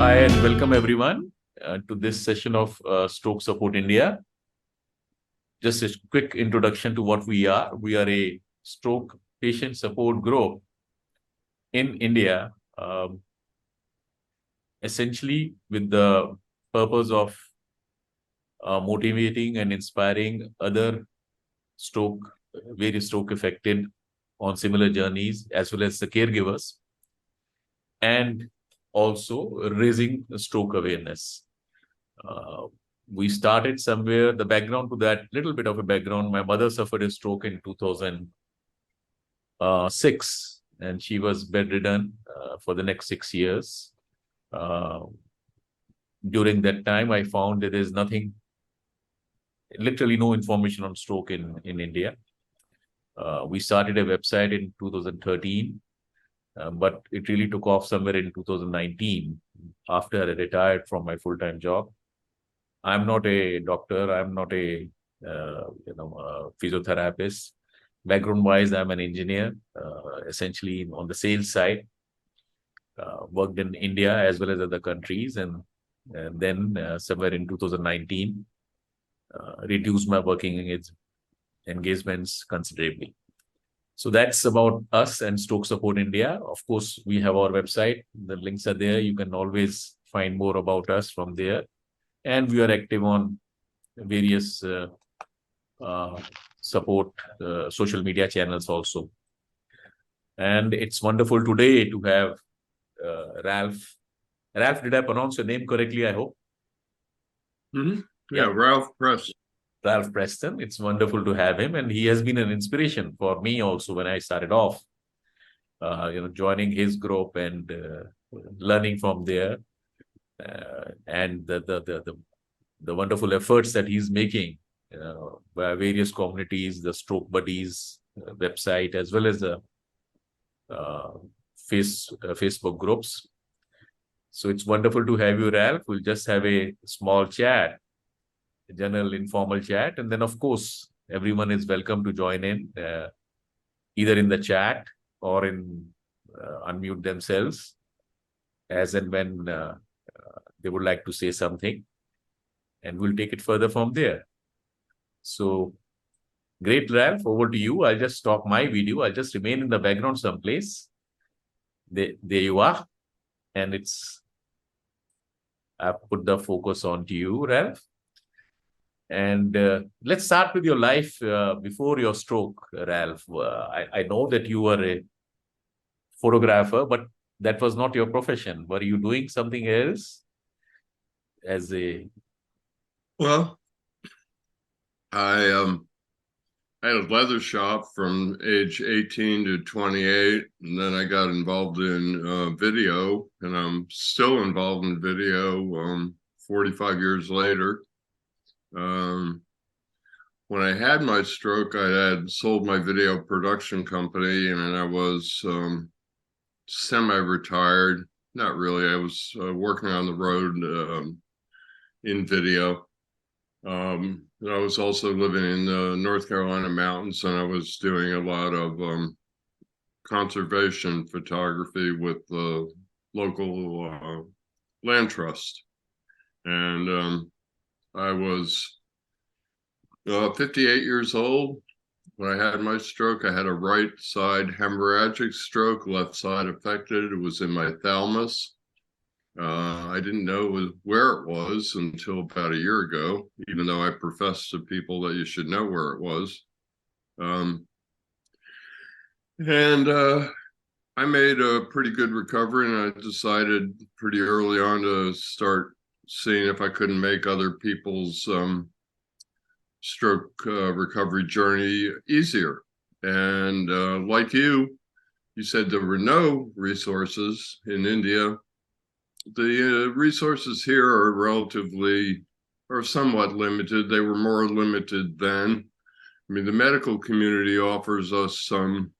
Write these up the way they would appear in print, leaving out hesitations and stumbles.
Hi, and welcome everyone to this session of Stroke Support India. Just a quick introduction to what we are. We are a stroke patient support group in India, essentially with the purpose of motivating and inspiring other various stroke affected on similar journeys, as well as the caregivers, and also raising stroke awareness. We started somewhere. The background to that, little bit of a background. My mother suffered a stroke in 2006, and she was bedridden for the next 6 years. During that time, I found that there's nothing, literally no information on stroke in India. We started a website in 2013, but it really took off somewhere in 2019 after I retired from my full-time job. I'm not a doctor. I'm not a physiotherapist. Background-wise, I'm an engineer, essentially on the sales side. Worked in India as well as other countries, and then somewhere in 2019, reduced my working engagements considerably. So that's about us and Stroke Support India. Of course, we have our website. The links are there. You can always find more about us from there. And we are active on various support social media channels also. And it's wonderful today to have Ralph. Ralph, did I pronounce your name correctly, I hope? Mm-hmm. Yeah, Ralph Preston. Ralph Preston. It's wonderful to have him. And he has been an inspiration for me also when I started off, joining his group and learning from there. And the wonderful efforts that he's making by various communities, the Stroke Buddies website, as well as the Facebook groups. So it's wonderful to have you, Ralph. We'll just have a small chat, a general informal chat. And then, of course, everyone is welcome to join in, either in the chat or in unmute themselves as and when they would like to say something, and we'll take it further from there. So, great, Ralph, over to you. I'll just stop my video. I'll just remain in the background someplace. There you are. And I've put the focus on to you, Ralph. And let's start with your life before your stroke, Ralph. I know that you were a photographer, but that was not your profession. Were you doing something else as a... Well, I had a leather shop from age 18 to 28, and then I got involved in video, and I'm still involved in video 45 years later. When I had my stroke, I had sold my video production company, and I was semi-retired. Not really. I was working on the road in video. I was also living in the North Carolina mountains, and I was doing a lot of conservation photography with the local land trust. And I was 58 years old when I had my stroke. I had a right side hemorrhagic stroke, left side affected. It was in my thalamus. I didn't know where it was until about a year ago, even though I professed to people that you should know where it was. I made a pretty good recovery, and I decided pretty early on to start seeing if I couldn't make other people's stroke recovery journey easier. And like you said there were no resources in India. The resources here are somewhat limited. They were more limited then. I mean, the medical community offers us some,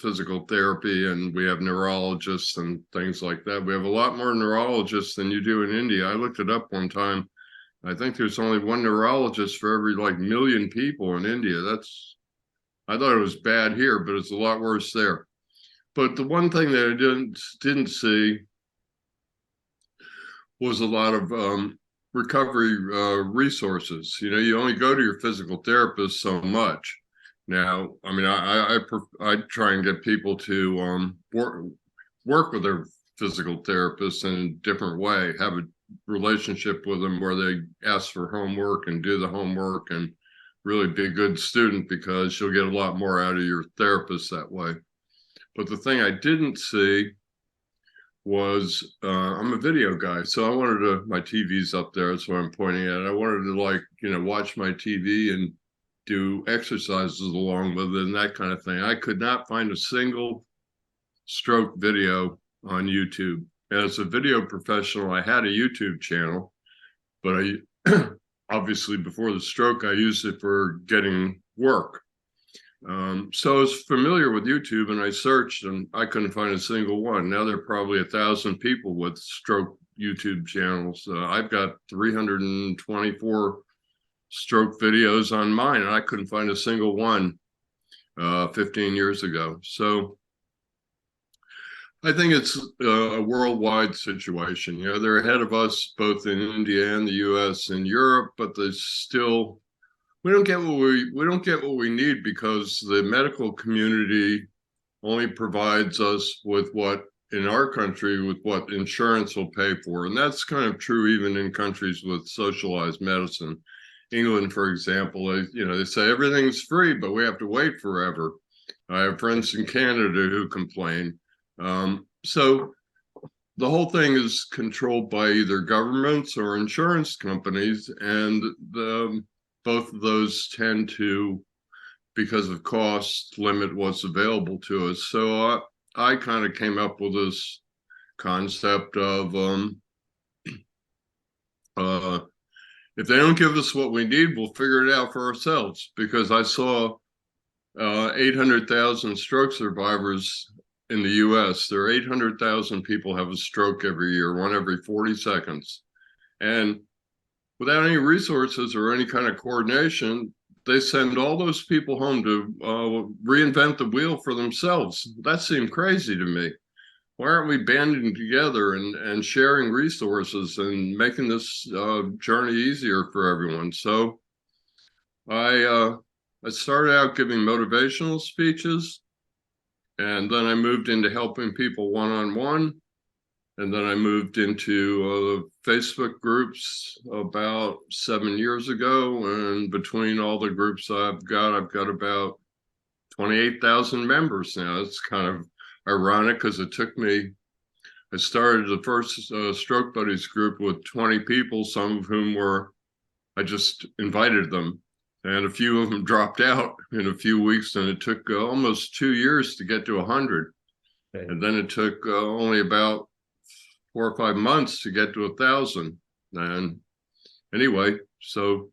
physical therapy, and we have neurologists and things like that. We have a lot more neurologists than you do in India. I looked it up one time. I think there's only one neurologist for every million people in India. I thought it was bad here, but it's a lot worse there. But the one thing that I didn't see was a lot of recovery resources. You know, you only go to your physical therapist so much. Now, I mean, I try and get people to work with their physical therapist in a different way, have a relationship with them where they ask for homework and do the homework and really be a good student, because you'll get a lot more out of your therapist that way. But the thing I didn't see was I'm a video guy, so I wanted to, my TV's up there, that's what I'm pointing at. I wanted to, like, you know, watch my TV and do exercises along with it and that kind of thing. I could not find a single stroke video on YouTube. As a video professional, I had a YouTube channel, but I obviously before the stroke, I used it for getting work. So I was familiar with YouTube, and I searched and I couldn't find a single one. Now there are probably 1,000 people with stroke YouTube channels. I've got 324 stroke videos on mine, and I couldn't find a single one 15 years ago. So I think it's a worldwide situation. You know, they're ahead of us both in India and the US and Europe, but there's still, we don't get what we need, because the medical community only provides us with what, in our country, with what insurance will pay for. And that's kind of true even in countries with socialized medicine. England, for example, they say everything's free, but we have to wait forever. I have friends in Canada who complain. So the whole thing is controlled by either governments or insurance companies, and both of those tend to, because of cost, limit what's available to us. So I kind of came up with this concept of if they don't give us what we need, we'll figure it out for ourselves. Because I saw 800,000 stroke survivors in the US. There are 800,000 people have a stroke every year, one every 40 seconds. And without any resources or any kind of coordination, they send all those people home to reinvent the wheel for themselves. That seemed crazy to me. Why aren't we banding together and sharing resources and making this journey easier for everyone? So I started out giving motivational speeches, and then I moved into helping people one-on-one. And then I moved into Facebook groups about 7 years ago. And between all the groups I've got about 28,000 members now. It's kind of ironic, because it took me, I started the first Stroke Buddies group with 20 people, some of whom I just invited them. And a few of them dropped out in a few weeks, and it took almost 2 years to get to 100. Okay. And then it took only about 4 or 5 months to get to 1,000. And anyway, so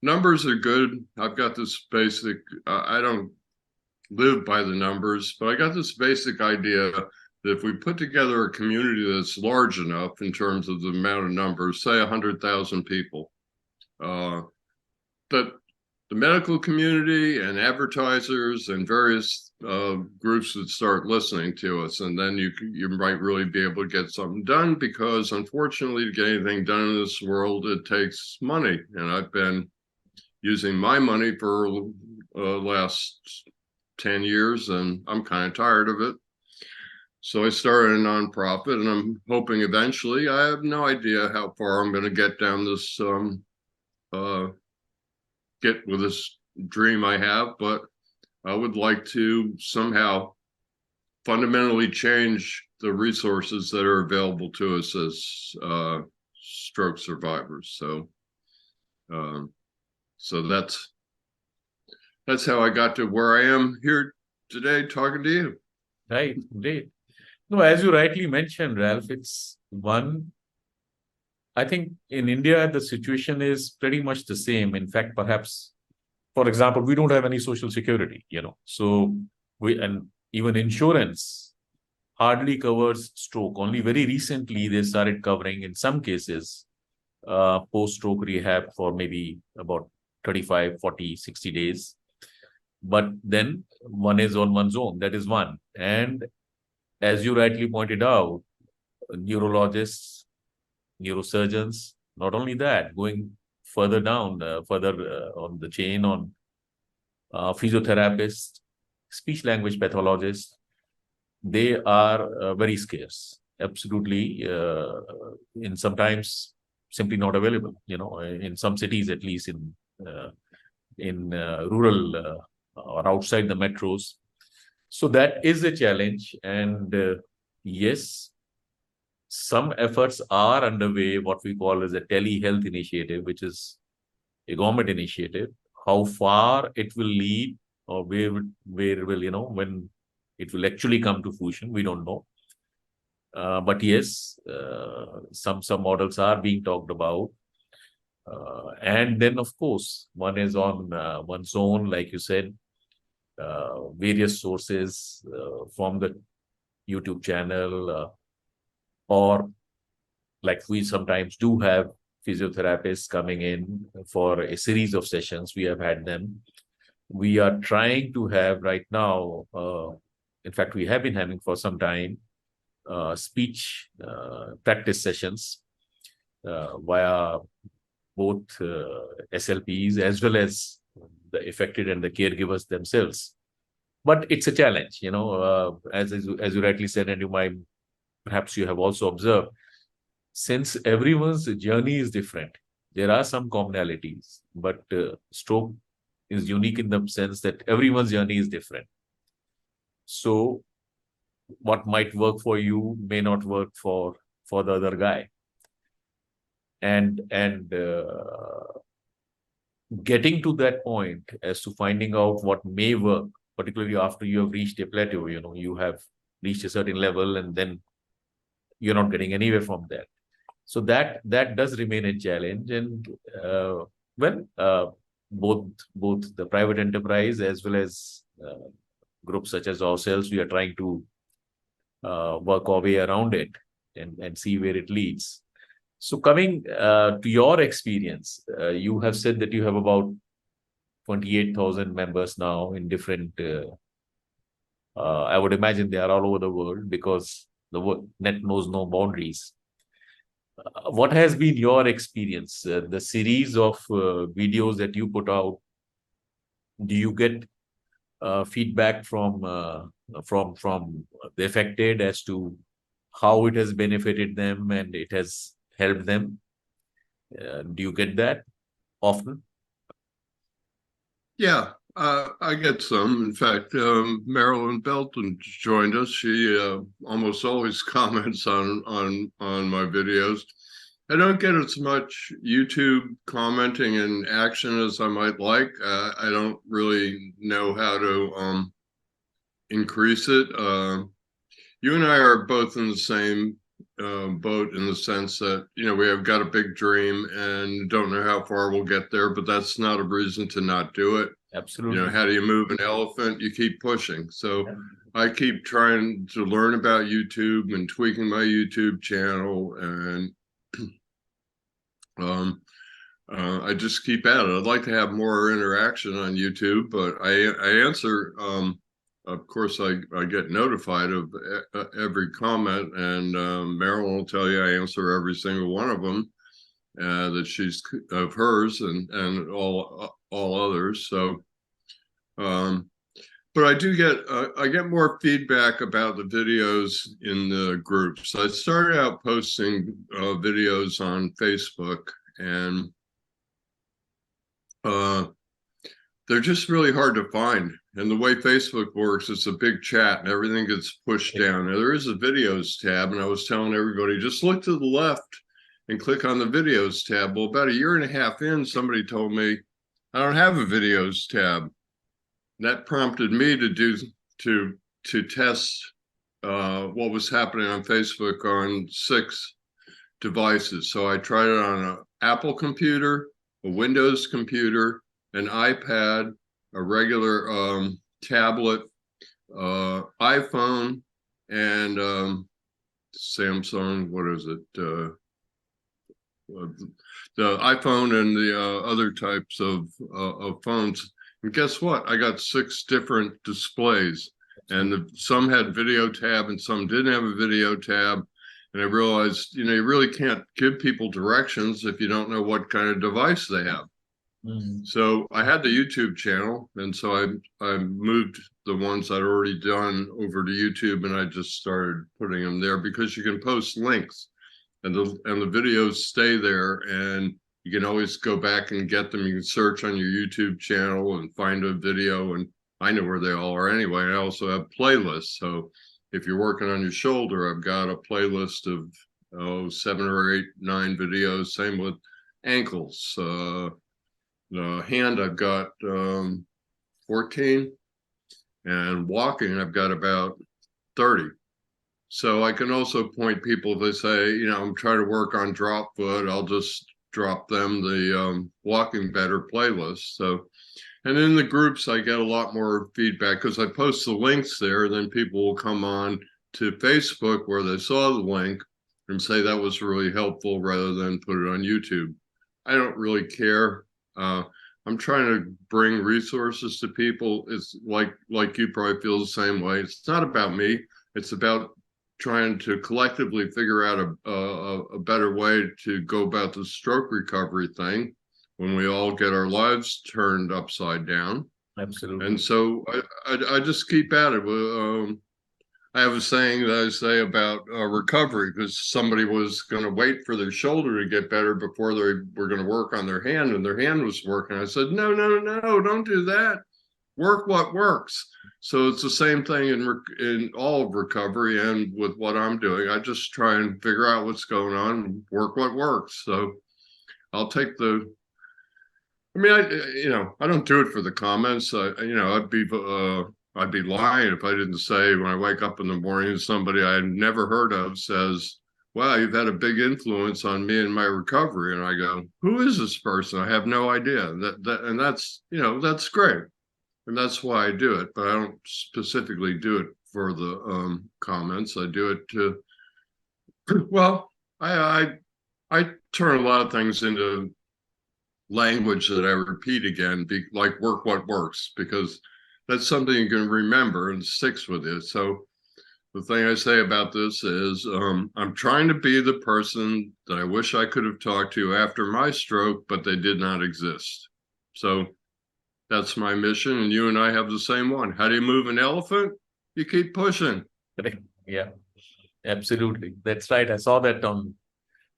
numbers are good. I've got this basic, I don't live by the numbers, but I got this basic idea that if we put together a community that's large enough in terms of the amount of numbers, say 100,000 people, that the medical community and advertisers and various groups would start listening to us, and then you might really be able to get something done, because unfortunately, to get anything done in this world, it takes money. And I've been using my money for last 10 years, and I'm kind of tired of it. So I started a nonprofit, and I'm hoping eventually, I have no idea how far I'm going to get down this get with this dream I have, but I would like to somehow fundamentally change the resources that are available to us as stroke survivors. So that's how I got to where I am here today talking to you. Right, great. No, as you rightly mentioned, Ralph, it's one, I think in India, the situation is pretty much the same. In fact, perhaps, for example, we don't have any social security, so and even insurance hardly covers stroke. Only very recently, they started covering, in some cases, post-stroke rehab for maybe about 35, 40, 60 days. But then one is on one's own. That is one. And as you rightly pointed out, neurologists neurosurgeons. Not only that, going further down, on the chain on physiotherapists, speech language pathologists, they are very scarce. Absolutely, in sometimes simply not available. In some cities, at least in rural or outside the metros. So that is a challenge, and yes, some efforts are underway. What we call as a telehealth initiative, which is a government initiative. How far it will lead, or where will when it will actually come to fruition, we don't know. But yes, some models are being talked about. And then, of course, one is on one's own, like you said, various sources from the YouTube channel, or like we sometimes do have physiotherapists coming in for a series of sessions. We have had them. We are trying to have right now, in fact, we have been having for some time, speech practice sessions via both SLPs as well as the affected and the caregivers themselves. But it's a challenge, as you rightly said, and perhaps you have also observed, since everyone's journey is different, there are some commonalities, but stroke is unique in the sense that everyone's journey is different. So what might work for you may not work for the other guy. And getting to that point as to finding out what may work, particularly after you have reached a plateau, you have reached a certain level and then you're not getting anywhere from there. So that does remain a challenge. And both the private enterprise as well as groups such as ourselves, we are trying to work our way around it and see where it leads. So coming to your experience, you have said that you have about 28,000 members now in different, I would imagine they are all over the world because the net knows no boundaries. What has been your experience? The series of videos that you put out, do you get feedback from the affected as to how it has benefited them and it has helped them? Do you get that often? Yeah, I get some. In fact, Marilyn Belton joined us. She almost always comments on my videos. I don't get as much YouTube commenting and action as I might like. I don't really know how to increase it. You and I are both in the same boat in the sense that, we have got a big dream and don't know how far we'll get there, but that's not a reason to not do it. Absolutely. How do you move an elephant? You keep pushing. So I keep trying to learn about YouTube and tweaking my YouTube channel, and I just keep at it. I'd like to have more interaction on YouTube, but I answer, of course, I get notified of every comment, and Marilyn will tell you I answer every single one of them that she's of hers and all others. So, but I do get I get more feedback about the videos in the groups. I started out posting videos on Facebook, and they're just really hard to find. And the way Facebook works, it's a big chat and everything gets pushed down. Now, there is a videos tab, and I was telling everybody, just look to the left and click on the videos tab. Well, about a year and a half in, somebody told me, I don't have a videos tab. That prompted me to test what was happening on Facebook on 6 devices. So I tried it on an Apple computer, a Windows computer, an iPad, a regular tablet, iPhone, and Samsung. What is it? The iPhone and the other types of phones. And guess what? I got 6 different displays, and some had video tab and some didn't have a video tab. And I realized, you really can't give people directions if you don't know what kind of device they have. So I had the YouTube channel, and so I moved the ones I'd already done over to YouTube, and I just started putting them there because you can post links, and the videos stay there, and you can always go back and get them. You can search on your YouTube channel and find a video, and I know where they all are anyway. I also have playlists, so if you're working on your shoulder, I've got a playlist of 7 or 8, 9 videos. Same with ankles. The hand, I've got 14, and walking, I've got about 30. So I can also point people, if they say, I'm trying to work on drop foot, I'll just drop them the Walking Better playlist. So, and in the groups, I get a lot more feedback because I post the links there, and then people will come on to Facebook where they saw the link and say that was really helpful rather than put it on YouTube. I don't really care. I'm trying to bring resources to people. It's like you probably feel the same way. It's not about me. It's about trying to collectively figure out a better way to go about the stroke recovery thing when we all get our lives turned upside down. Absolutely. And so I just keep at it. I have a saying that I say about recovery, because somebody was going to wait for their shoulder to get better before they were going to work on their hand, and their hand was working. I said, no, don't do that. Work what works. So it's the same thing in all of recovery and with what I'm doing. I just try and figure out what's going on and work what works. So I'll take I don't do it for the comments. I'd be lying if I didn't say when I wake up in the morning, somebody I had never heard of says, wow, you've had a big influence on me and my recovery. And I go, who is this person? I have no idea. And that's great. And that's why I do it. But I don't specifically do it for the comments. I do it to, well, I turn a lot of things into language that I repeat again, like work what works, because that's something you can remember and sticks with you. So the thing I say about this is I'm trying to be the person that I wish I could have talked to after my stroke, but they did not exist. So that's my mission. And you and I have the same one. How do you move an elephant? You keep pushing. Yeah, absolutely. That's right. I saw that on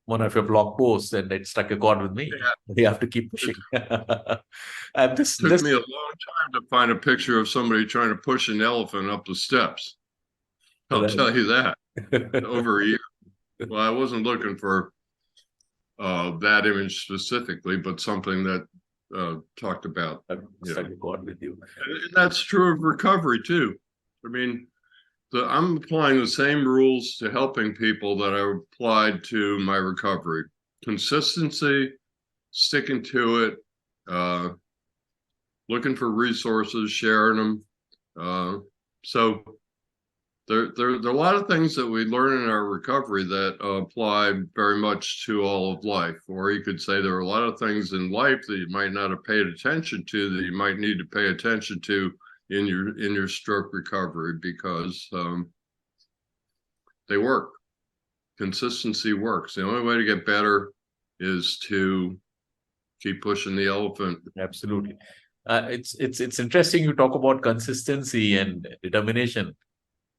one of your blog posts, and it struck a chord with me. Yeah. You have to keep pushing. It took me a long time to find a picture of somebody trying to push an elephant up the steps. I'll tell you that. Over a year. Well, I wasn't looking for that image specifically, but something that talked about. Struck a chord with you. And that's true of recovery too. I mean, I'm applying the same rules to helping people that I applied to my recovery. Consistency, sticking to it, looking for resources, sharing them. So there are a lot of things that we learn in our recovery that apply very much to all of life. Or you could say there are a lot of things in life that you might not have paid attention to that you might need to pay attention to in your stroke recovery, because they work. Consistency works. The only way to get better is to keep pushing the elephant. Absolutely. It's interesting you talk about consistency and determination.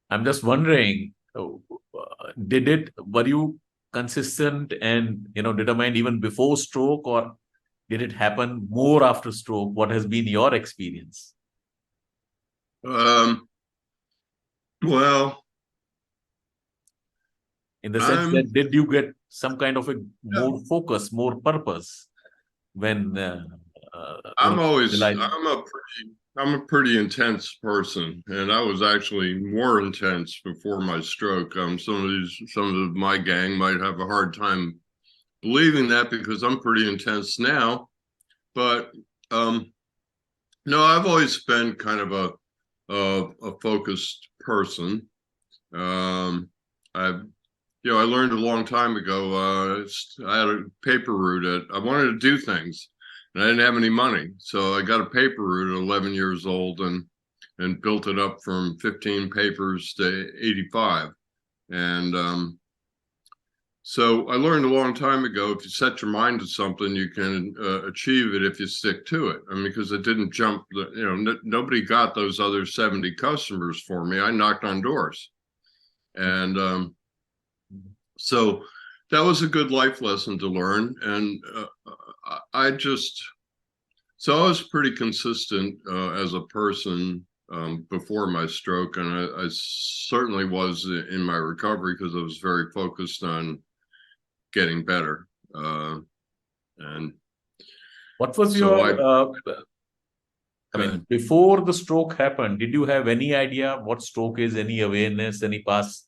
I'm just wondering, were you consistent and determined even before stroke, or did it happen more after stroke? What has been your experience? Well, in the sense that did you get some kind of a more focus, more purpose when I'm a pretty intense person, and I was actually more intense before my stroke. Some of my gang might have a hard time believing that because I'm pretty intense now, but no, I've always been kind of a focused person. I learned a long time ago. I had a paper route. I wanted to do things, and I didn't have any money, so I got a paper route at 11 years old and built it up from 15 papers to 85. And So I learned a long time ago, if you set your mind to something, you can achieve it if you stick to it. I mean, because it didn't jump, nobody got those other 70 customers for me. I knocked on doors. And so that was a good life lesson to learn. And I was pretty consistent as a person before my stroke. And I certainly was in my recovery because I was very focused on getting better. And what was so your, I mean, before the stroke happened, did you have any idea what stroke is, any awareness, any past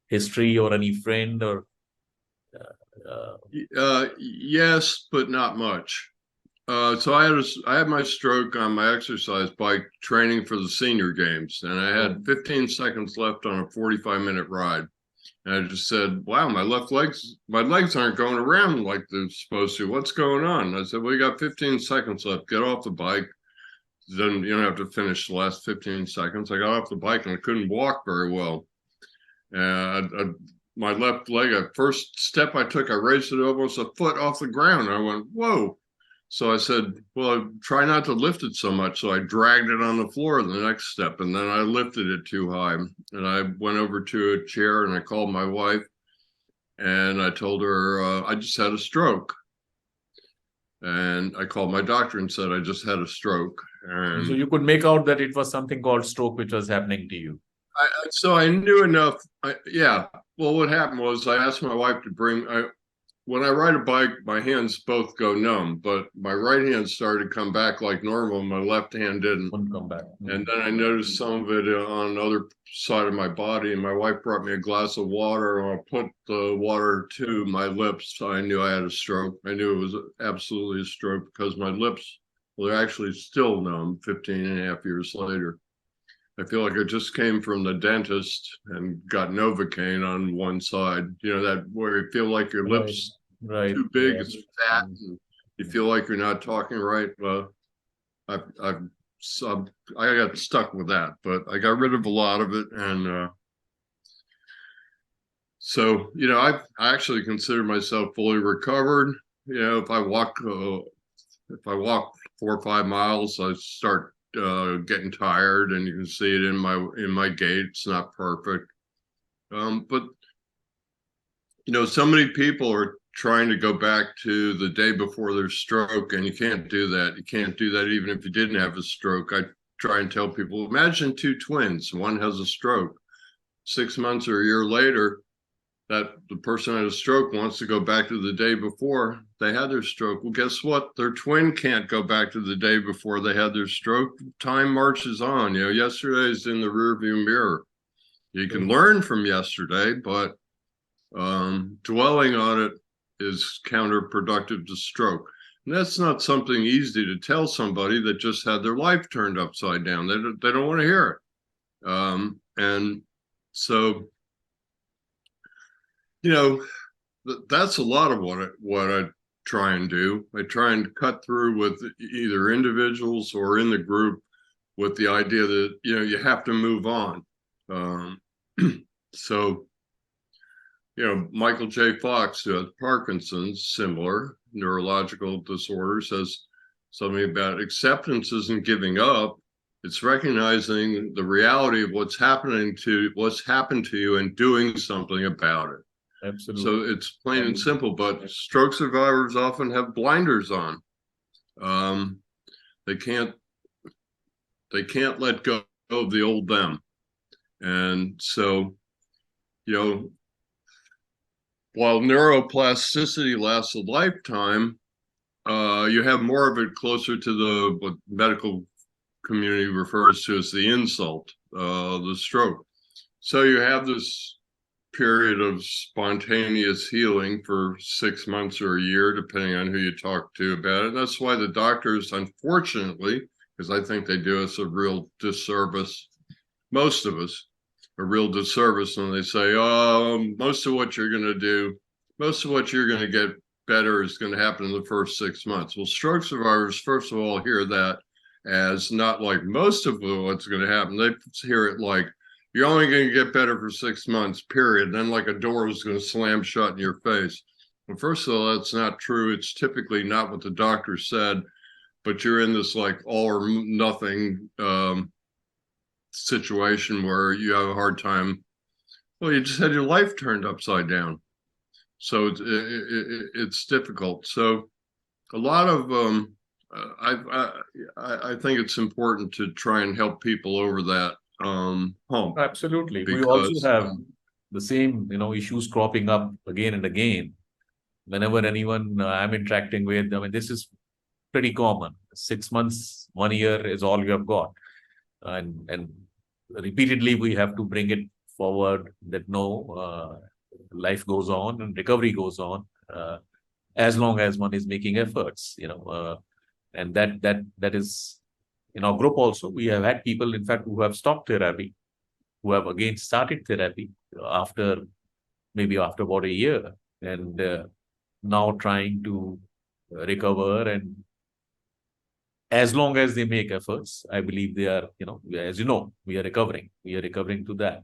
history, or any friend, or yes, but not much. So I had my stroke on my exercise bike training for the senior games, and I had 15 seconds left on a 45-minute ride. And I just said, wow, my legs aren't going around like they're supposed to. What's going on? I said, well, you got 15 seconds left. Get off the bike. Then you don't have to finish the last 15 seconds. I got off the bike and I couldn't walk very well. And my left leg, first step I took, I raised it almost a foot off the ground. I went, whoa. So I said, well, try not to lift it so much. So I dragged it on the floor the next step, and then I lifted it too high. And I went over to a chair and I called my wife and I told her I just had a stroke. And I called my doctor and said, I just had a stroke. And so you could make out that it was something called stroke which was happening to you. So I knew enough. Yeah. Well, what happened was I asked my wife to when I ride a bike, my hands both go numb, but my right hand started to come back like normal. My left hand didn't. Wouldn't come back. And then I noticed some of it on the other side of my body. And my wife brought me a glass of water, and I put the water to my lips. So I knew I had a stroke. I knew it was absolutely a stroke because my lips were actually still numb 15 and a half years later. I feel like I just came from the dentist and got Novocaine on one side. You know, that where you feel like your lips too big, it's fat, and you feel like you're not talking right. Well, I got stuck with that, but I got rid of a lot of it, and so I actually consider myself fully recovered. If I walk 4 or 5 miles, I start getting tired, and you can see it in my gait. It's not perfect, but so many people are trying to go back to the day before their stroke, and you can't do that. You can't do that even if you didn't have a stroke. I try and tell people, imagine two twins. One has a stroke. 6 months or a year later, that the person had a stroke wants to go back to the day before they had their stroke. Well, guess what? Their twin can't go back to the day before they had their stroke. Time marches on. Yesterday's in the rearview mirror. You can learn from yesterday, but dwelling on it is counterproductive to stroke. And that's not something easy to tell somebody that just had their life turned upside down. They don't want to hear it. And so, that's a lot of what I try and do. I try and cut through with either individuals or in the group with the idea that, you have to move on. So, Michael J. Fox, who has Parkinson's, similar neurological disorder, says something about acceptance isn't giving up. It's recognizing the reality of what's happened to you and doing something about it. Absolutely. So it's plain and simple, but stroke survivors often have blinders on. They can't let go of the old them. And so, while neuroplasticity lasts a lifetime, you have more of it closer to what medical community refers to as the insult, the stroke. So you have this period of spontaneous healing for 6 months or a year, depending on who you talk to about it. And that's why the doctors, unfortunately, because I think they do us a real disservice, most of us, a real disservice when they say, most of what you're going to get better is going to happen in the first 6 months. Well, stroke survivors, first of all, hear that as not like most of what's going to happen. They hear it like you're only going to get better for 6 months, period. Then like a door is going to slam shut in your face. Well, first of all, that's not true. It's typically not what the doctor said, but you're in this like all or nothing situation where you have a hard time. Well, you just had your life turned upside down. So it's difficult. So a lot of I think it's important to try and help people over that hump. Absolutely. We also Because have the same, issues cropping up again and again. Whenever anyone I'm interacting with, I mean, this is pretty common. 6 months, 1 year is all you have got. And repeatedly we have to bring it forward that no, life goes on and recovery goes on, as long as one is making efforts, and that is in our group also. We have had people, in fact, who have stopped therapy, who have again started therapy after maybe after about a year, and now trying to recover. And as long as they make efforts, I believe they are, as you know, we are recovering to that.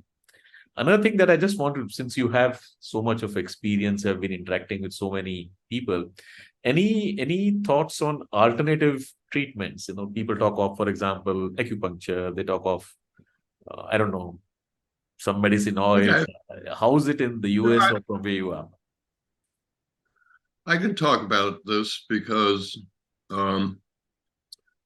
Another thing that I just wanted, since you have so much of experience, have been interacting with so many people, any thoughts on alternative treatments? People talk of, for example, acupuncture. They talk of, I don't know, some medicine oils. okay, How is it in the US or from where you are? I can talk about this because um,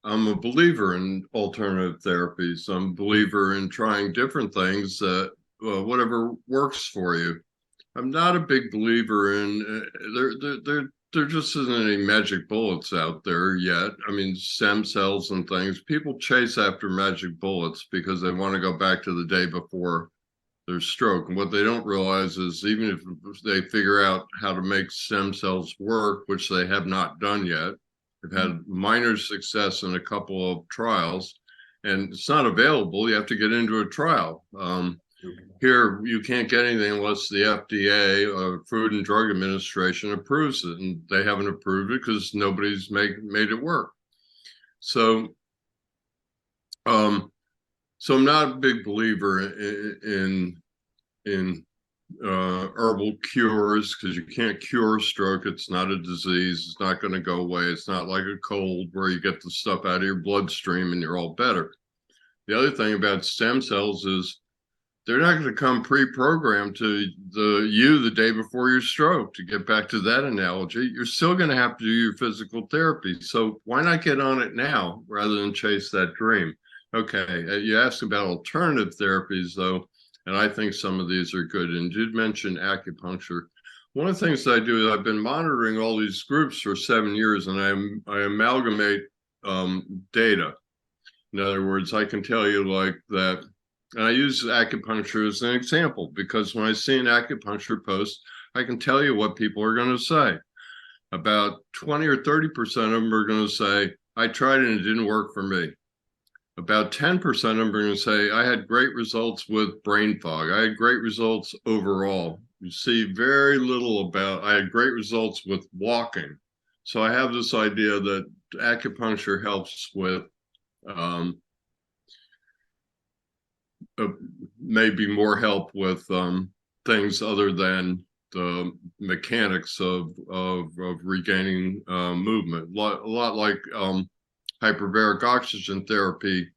I'm a believer in alternative therapies. I'm a believer in trying different things that whatever works for you. I'm not a big believer in there just isn't any magic bullets out there yet. I mean, stem cells and things. People chase after magic bullets because they want to go back to the day before their stroke. And what they don't realize is even if they figure out how to make stem cells work, which they have not done yet, they've had minor success in a couple of trials, and it's not available. You have to get into a trial. Here, you can't get anything unless the FDA, Food and Drug Administration, approves it, and they haven't approved it because nobody's made it work. So, so I'm not a big believer in herbal cures because you can't cure stroke. It's not a disease. It's not going to go away. It's not like a cold where you get the stuff out of your bloodstream and you're all better. The other thing about stem cells is they're not going to come pre-programmed to the day before your stroke. To get back to that analogy, you're still going to have to do your physical therapy. So why not get on it now rather than chase that dream? Okay, you asked about alternative therapies, though, and I think some of these are good. And you did mention acupuncture. One of the things that I do is I've been monitoring all these groups for 7 years, and I amalgamate data. In other words, I can tell you like that. And I use acupuncture as an example because when I see an acupuncture post, I can tell you what people are going to say. About 20 or 30% of them are going to say, I tried it and it didn't work for me. About 10% of them are going to say, I had great results with brain fog. I had great results overall. You see very little about, I had great results with walking. So I have this idea that acupuncture helps with maybe more help with things other than the mechanics of regaining movement. A lot like hyperbaric oxygen therapy.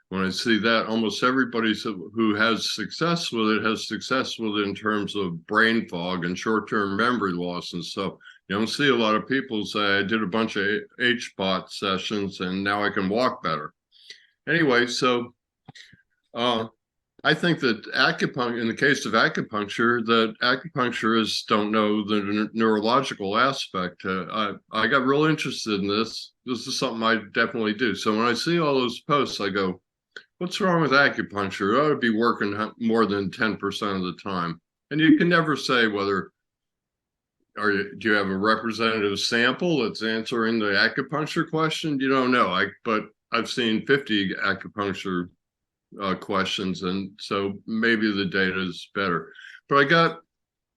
When I see that, almost everybody who has success with it has success with it in terms of brain fog and short-term memory loss and stuff. You don't see a lot of people say, I did a bunch of HBOT sessions and now I can walk better. Anyway, so I think that acupuncture, in the case of acupuncture, that acupuncturists don't know the neurological aspect. I got real interested in this. This is something I definitely do. So when I see all those posts, I go, what's wrong with acupuncture? It ought to be working more than 10% of the time. And you can never say whether, do you have a representative sample that's answering the acupuncture question? You don't know. But I've seen 50 acupuncture questions, and so maybe the data is better. But I got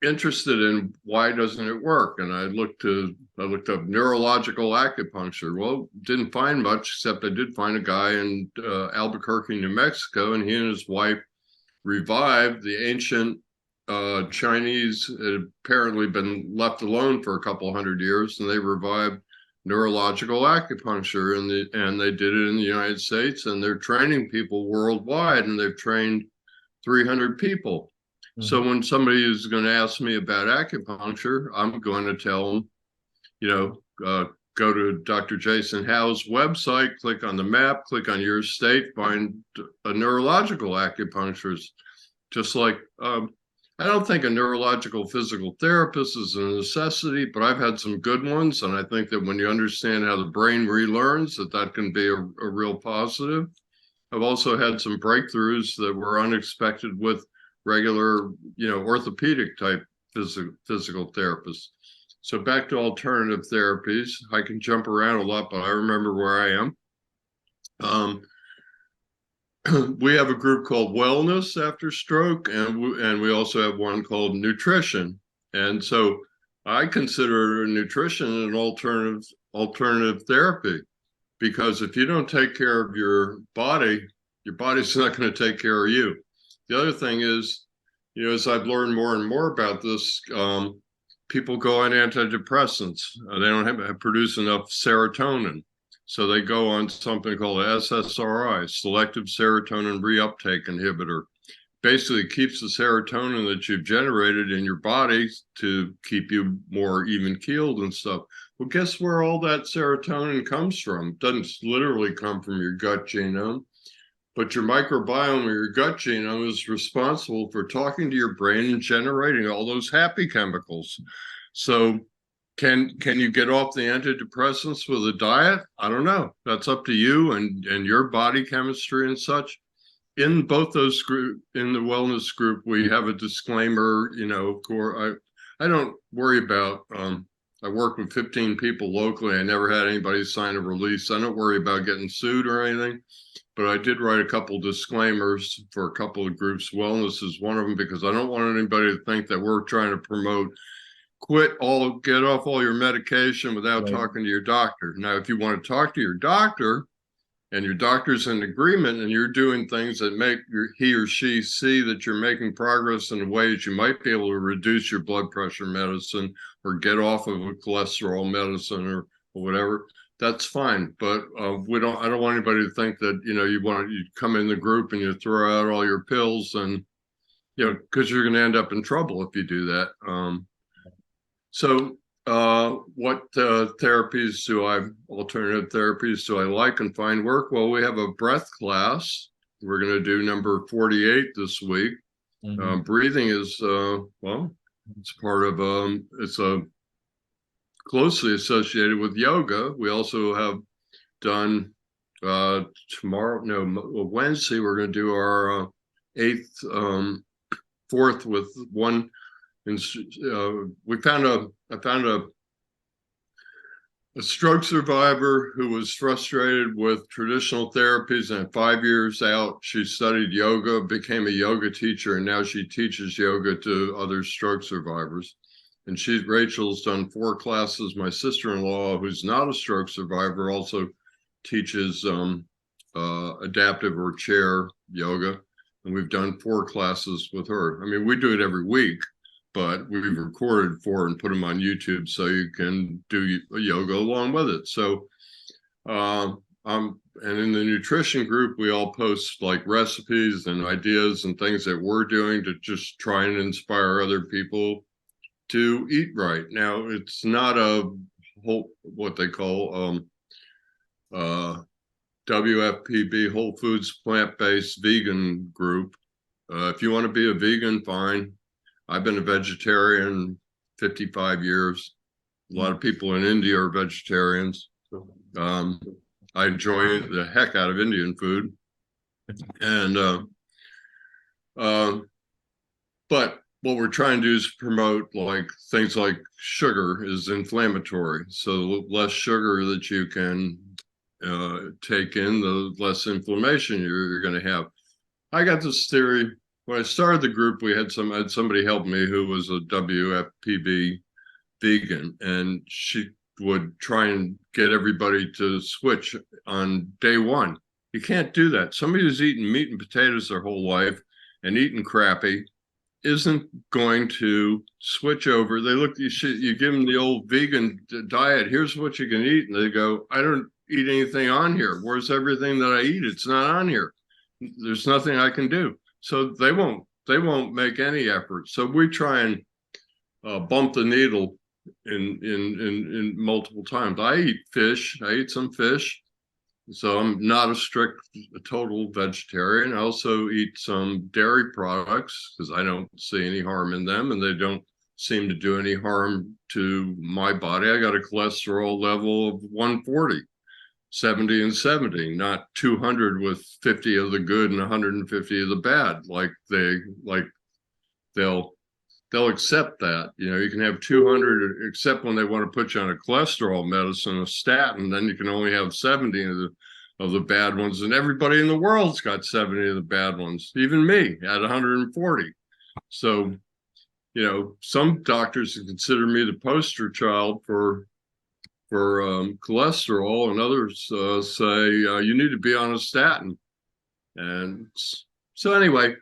interested in why doesn't it work, and I looked up neurological acupuncture. Well, didn't find much, except I did find a guy in Albuquerque, New Mexico, and he and his wife revived the ancient Chinese. Had apparently been left alone for a couple hundred years, and they revived neurological acupuncture, and they did it in the United States, and they're training people worldwide, and they've trained 300 people. So when somebody is going to ask me about acupuncture, I'm going to tell them, go to Dr. Jason Howe's website, click on the map, click on your state, find a neurological acupuncturist. Just like, I don't think a neurological physical therapist is a necessity, but I've had some good ones. And I think that when you understand how the brain relearns, that can be a real positive. I've also had some breakthroughs that were unexpected with regular, orthopedic type physical therapists. So back to alternative therapies. I can jump around a lot, but I remember where I am. We have a group called Wellness After Stroke, and we also have one called Nutrition. And so I consider nutrition an alternative therapy, because if you don't take care of your body's not going to take care of you. The other thing is, as I've learned more and more about this, people go on antidepressants. They don't produce enough serotonin. So they go on something called SSRI, selective serotonin reuptake inhibitor. Basically keeps the serotonin that you've generated in your body to keep you more even keeled and stuff. Well, guess where all that serotonin comes from? It doesn't literally come from your gut genome, but your microbiome or your gut genome is responsible for talking to your brain and generating all those happy chemicals. So can you get off the antidepressants with a diet? I don't know. That's up to you and your body chemistry and such. In both those in the wellness group, we have a disclaimer, I don't worry about, I work with 15 people locally. I never had anybody sign a release. I don't worry about getting sued or anything, but I did write a couple disclaimers for a couple of groups. Wellness is one of them, because I don't want anybody to think that we're trying to promote get off all your medication without talking to your doctor. Now, if you want to talk to your doctor and your doctor's in agreement and you're doing things that make he or she see that you're making progress in ways you might be able to reduce your blood pressure medicine or get off of a cholesterol medicine or whatever, that's fine. But I don't want anybody to think that, you come in the group and you throw out all your pills and, because you're going to end up in trouble if you do that. So what alternative therapies do I like and find work? Well, we have a breath class. We're going to do number 48 this week. Breathing is, it's part of, it's closely associated with yoga. We also have done Wednesday, we're going to do our fourth with one. I found a stroke survivor who was frustrated with traditional therapies, and 5 years out, she studied yoga, became a yoga teacher, and now she teaches yoga to other stroke survivors. And Rachel's done 4 classes. My sister-in-law, who's not a stroke survivor, also teaches adaptive or chair yoga. And we've done 4 classes with her. I mean, we do it every week, but we've recorded 4 and put them on YouTube so you can do yoga along with it. So, and in the nutrition group, we all post like recipes and ideas and things that we're doing to just try and inspire other people to eat right. Now, it's not a what they call WFPB, Whole Foods Plant-Based Vegan group. If you want to be a vegan, fine. I've been a vegetarian 55 years. A lot of people in India are vegetarians. I enjoy the heck out of Indian food. And but what we're trying to do is promote like things like sugar is inflammatory. So the less sugar that you can take in, the less inflammation you're going to have. I got this theory. When I started the group, I had somebody help me who was a WFPB vegan, and she would try and get everybody to switch on day one. You can't do that. Somebody who's eaten meat and potatoes their whole life and eating crappy isn't going to switch over. They look, you give them the old vegan diet. Here's what you can eat. And they go, I don't eat anything on here. Where's everything that I eat? It's not on here. There's nothing I can do. So they won't make any effort. So we try and bump the needle in multiple times. I eat fish. I eat some fish. So I'm not a total vegetarian. I also eat some dairy products because I don't see any harm in them, and they don't seem to do any harm to my body. I got a cholesterol level of 140, 70 and 70, not 200 with 50 of the good and 150 of the bad. They'll accept that. You can have 200, except when they want to put you on a cholesterol medicine, a statin, then you can only have 70 of the bad ones. And everybody in the world's got 70 of the bad ones, even me at 140. So, some doctors consider me the poster child for cholesterol, and others say you need to be on a statin. And so anyway,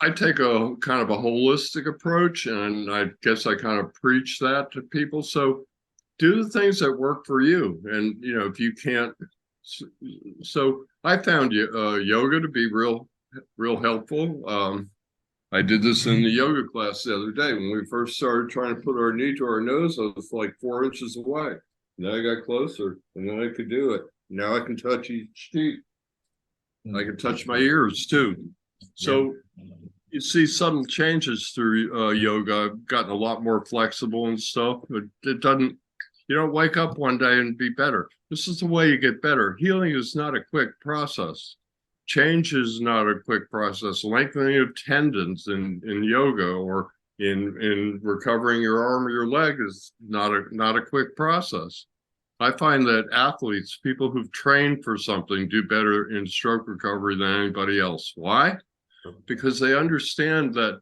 I take a kind of a holistic approach, and I guess I kind of preach that to people. So do the things that work for you. And, if you can't, so I found yoga to be real helpful. I did this in the yoga class the other day. When we first started trying to put our knee to our nose, I was like 4 inches away. Then I got closer, and then I could do it. Now I can touch each cheek. I can touch my ears too. So you see subtle changes through yoga. I've gotten a lot more flexible and stuff, but it doesn't, you don't wake up one day and be better. This is the way you get better. Healing is not a quick process. Change is not a quick process. Lengthening of tendons in yoga or in recovering your arm or your leg is not a quick process. I find that athletes, people who've trained for something, do better in stroke recovery than anybody else. Why? Because they understand that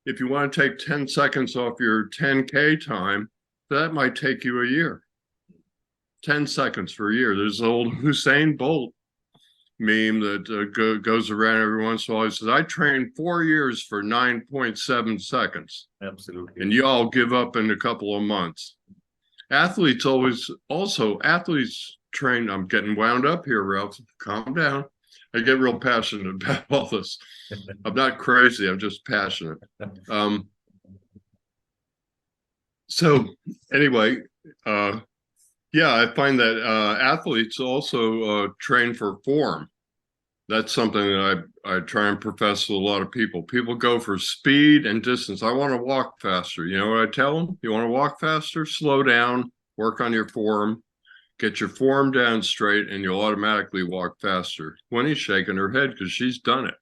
if you want to take 10 seconds off your 10K time, that might take you a year. 10 seconds for a year. There's the old Usain Bolt meme that goes around every once in a while. He says, I trained 4 years for 9.7 seconds. Absolutely. And you all give up in a couple of months. Athletes train. I'm getting wound up here, Ralph. Calm down. I get real passionate about all this. I'm not crazy. I'm just passionate. So anyway, I find that athletes also train for form. That's something that I try and profess to a lot of people. People go for speed and distance. I want to walk faster. You know what I tell them? You want to walk faster? Slow down, work on your form, get your form down straight, and you'll automatically walk faster. Winnie's shaking her head because she's done it.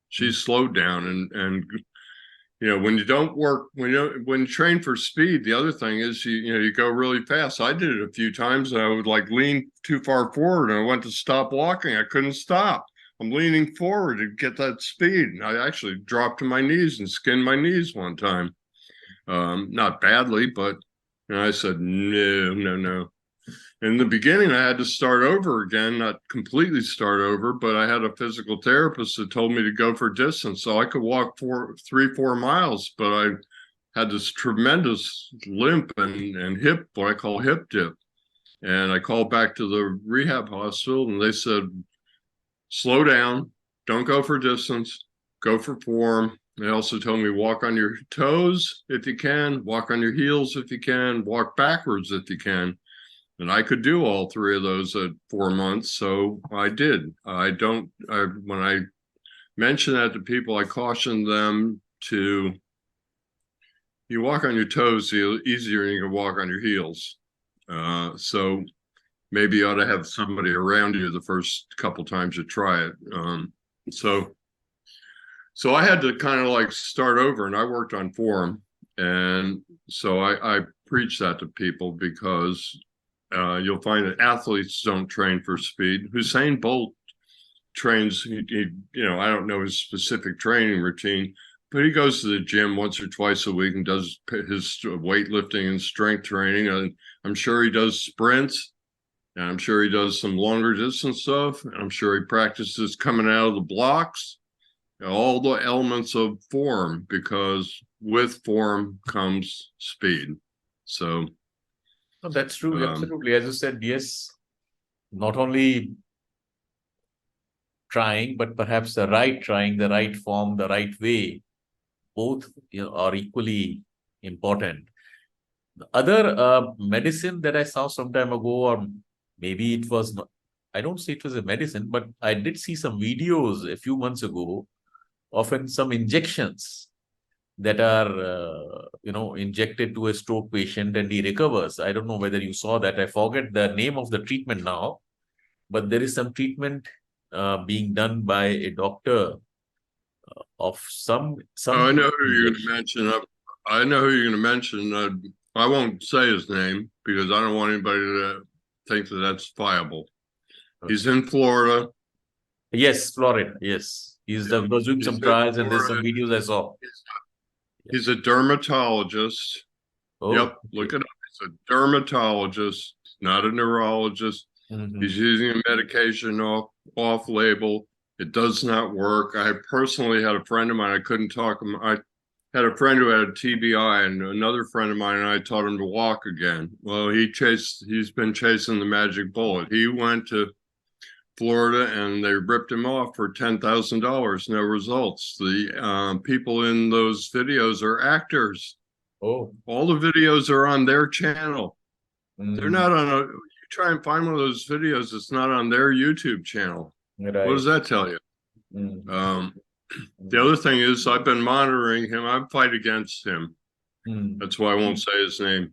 She's slowed down, and when you don't work, when you train for speed, the other thing is you go really fast. I did it a few times, and I would lean too far forward, and I went to stop walking. I couldn't stop. I'm leaning forward to get that speed, and I actually dropped to my knees and skinned my knees one time. Not badly, but I said no. In the beginning, I had to start over again, not completely start over, but I had a physical therapist that told me to go for distance. So I could walk 4 miles, but I had this tremendous limp and hip, what I call hip dip. And I called back to the rehab hospital, and they said, slow down, don't go for distance, go for form. They also told me walk on your toes if you can, walk on your heels if you can, walk backwards if you can. And I could do all three of those at 4 months, so I did. When I mention that to people, I caution them to, you walk on your toes easier than you can walk on your heels. So maybe you ought to have somebody around you the first couple times you try it. So I had to kind of start over, and I worked on form. And so I preach that to people because you'll find that athletes don't train for speed. Usain Bolt trains, I don't know his specific training routine, but he goes to the gym once or twice a week and does his weightlifting and strength training. And I'm sure he does sprints, and I'm sure he does some longer distance stuff. And I'm sure he practices coming out of the blocks. all the elements of form, because with form comes speed. So No, that's true. Absolutely. As you said, yes, not only trying, but perhaps the right trying, the right form, the right way, both are equally important. The other medicine that I saw some time ago, or maybe it was not, I don't say it was a medicine, but I did see some videos a few months ago of some injections that are, injected to a stroke patient and he recovers. I don't know whether you saw that. I forget the name of the treatment now, but there is some treatment being done by a doctor of some I know who you're going to injection. mention. I know who you're going to mention. I won't say his name because I don't want anybody to think that that's viable. He's in Florida. Yes, Florida. Yes. Was doing He's some in trials and there's some Florida. videos I saw. He's a dermatologist. Oh, Yep, okay. look it up. He's a dermatologist, not a neurologist. Mm-hmm. He's using a medication off label. It does not work. I personally had a friend of mine. I couldn't talk him. I had a friend who had a TBI, and another friend of mine and I taught him to walk again. Well, he's been chasing the magic bullet. He went to Florida and they ripped him off for $10,000. No results. The people in those videos are actors. Oh, All the videos are on their channel. They're mm, not on a. You try and find one of those videos, it's not on their YouTube channel. What right. does that tell you? Mm, Um, the mm, other thing is, I've been monitoring him. I fight against him. mm, That's why I won't say his name.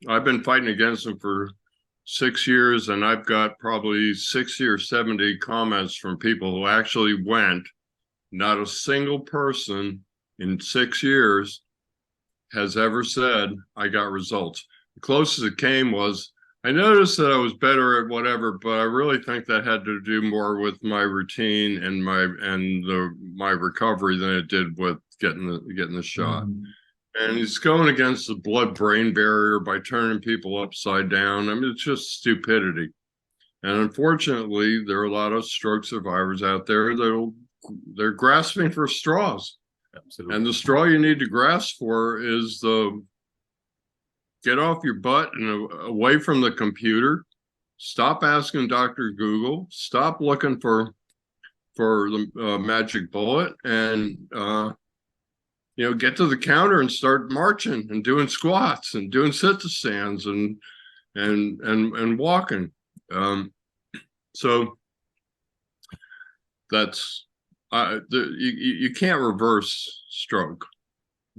I've been fighting against him for 6 years, and I've got probably 60 or 70 comments from people who actually went. Not a single person in 6 years has ever said, I got results. The closest it came was, I noticed that I was better at whatever, but I really think that had to do more with my routine and my recovery than it did with getting the shot. mm. And he's going against the blood-brain barrier by turning people upside down. I mean, it's just stupidity. And unfortunately, there are a lot of stroke survivors out there they're grasping for straws. And Absolutely. the straw you need to grasp for is the get off your butt and away from the computer. Stop asking Dr. Google. Stop looking for the magic bullet, and get to the counter and start marching and doing squats and doing sit-to-stands and walking. So that's you can't reverse stroke.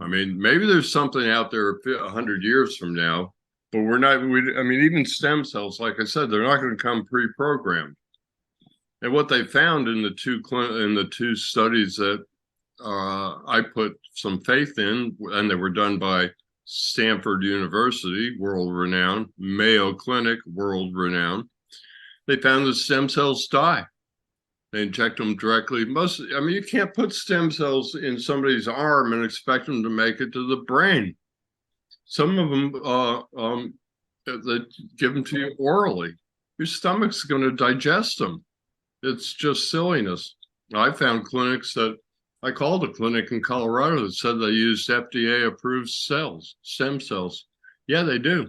I mean, maybe there's something out there 100 years from now, but we're not. I mean, even stem cells, like I said, they're not going to come pre-programmed. And what they found in the two studies that I put some faith in, and they were done by Stanford University, world renowned, Mayo Clinic, world renowned. They found that stem cells die. They inject them directly. You can't put stem cells in somebody's arm and expect them to make it to the brain. Some of them, they give them to you orally. Your stomach's going to digest them. It's just silliness. I found clinics I called a clinic in Colorado that said they used FDA approved stem cells. Yeah, they do,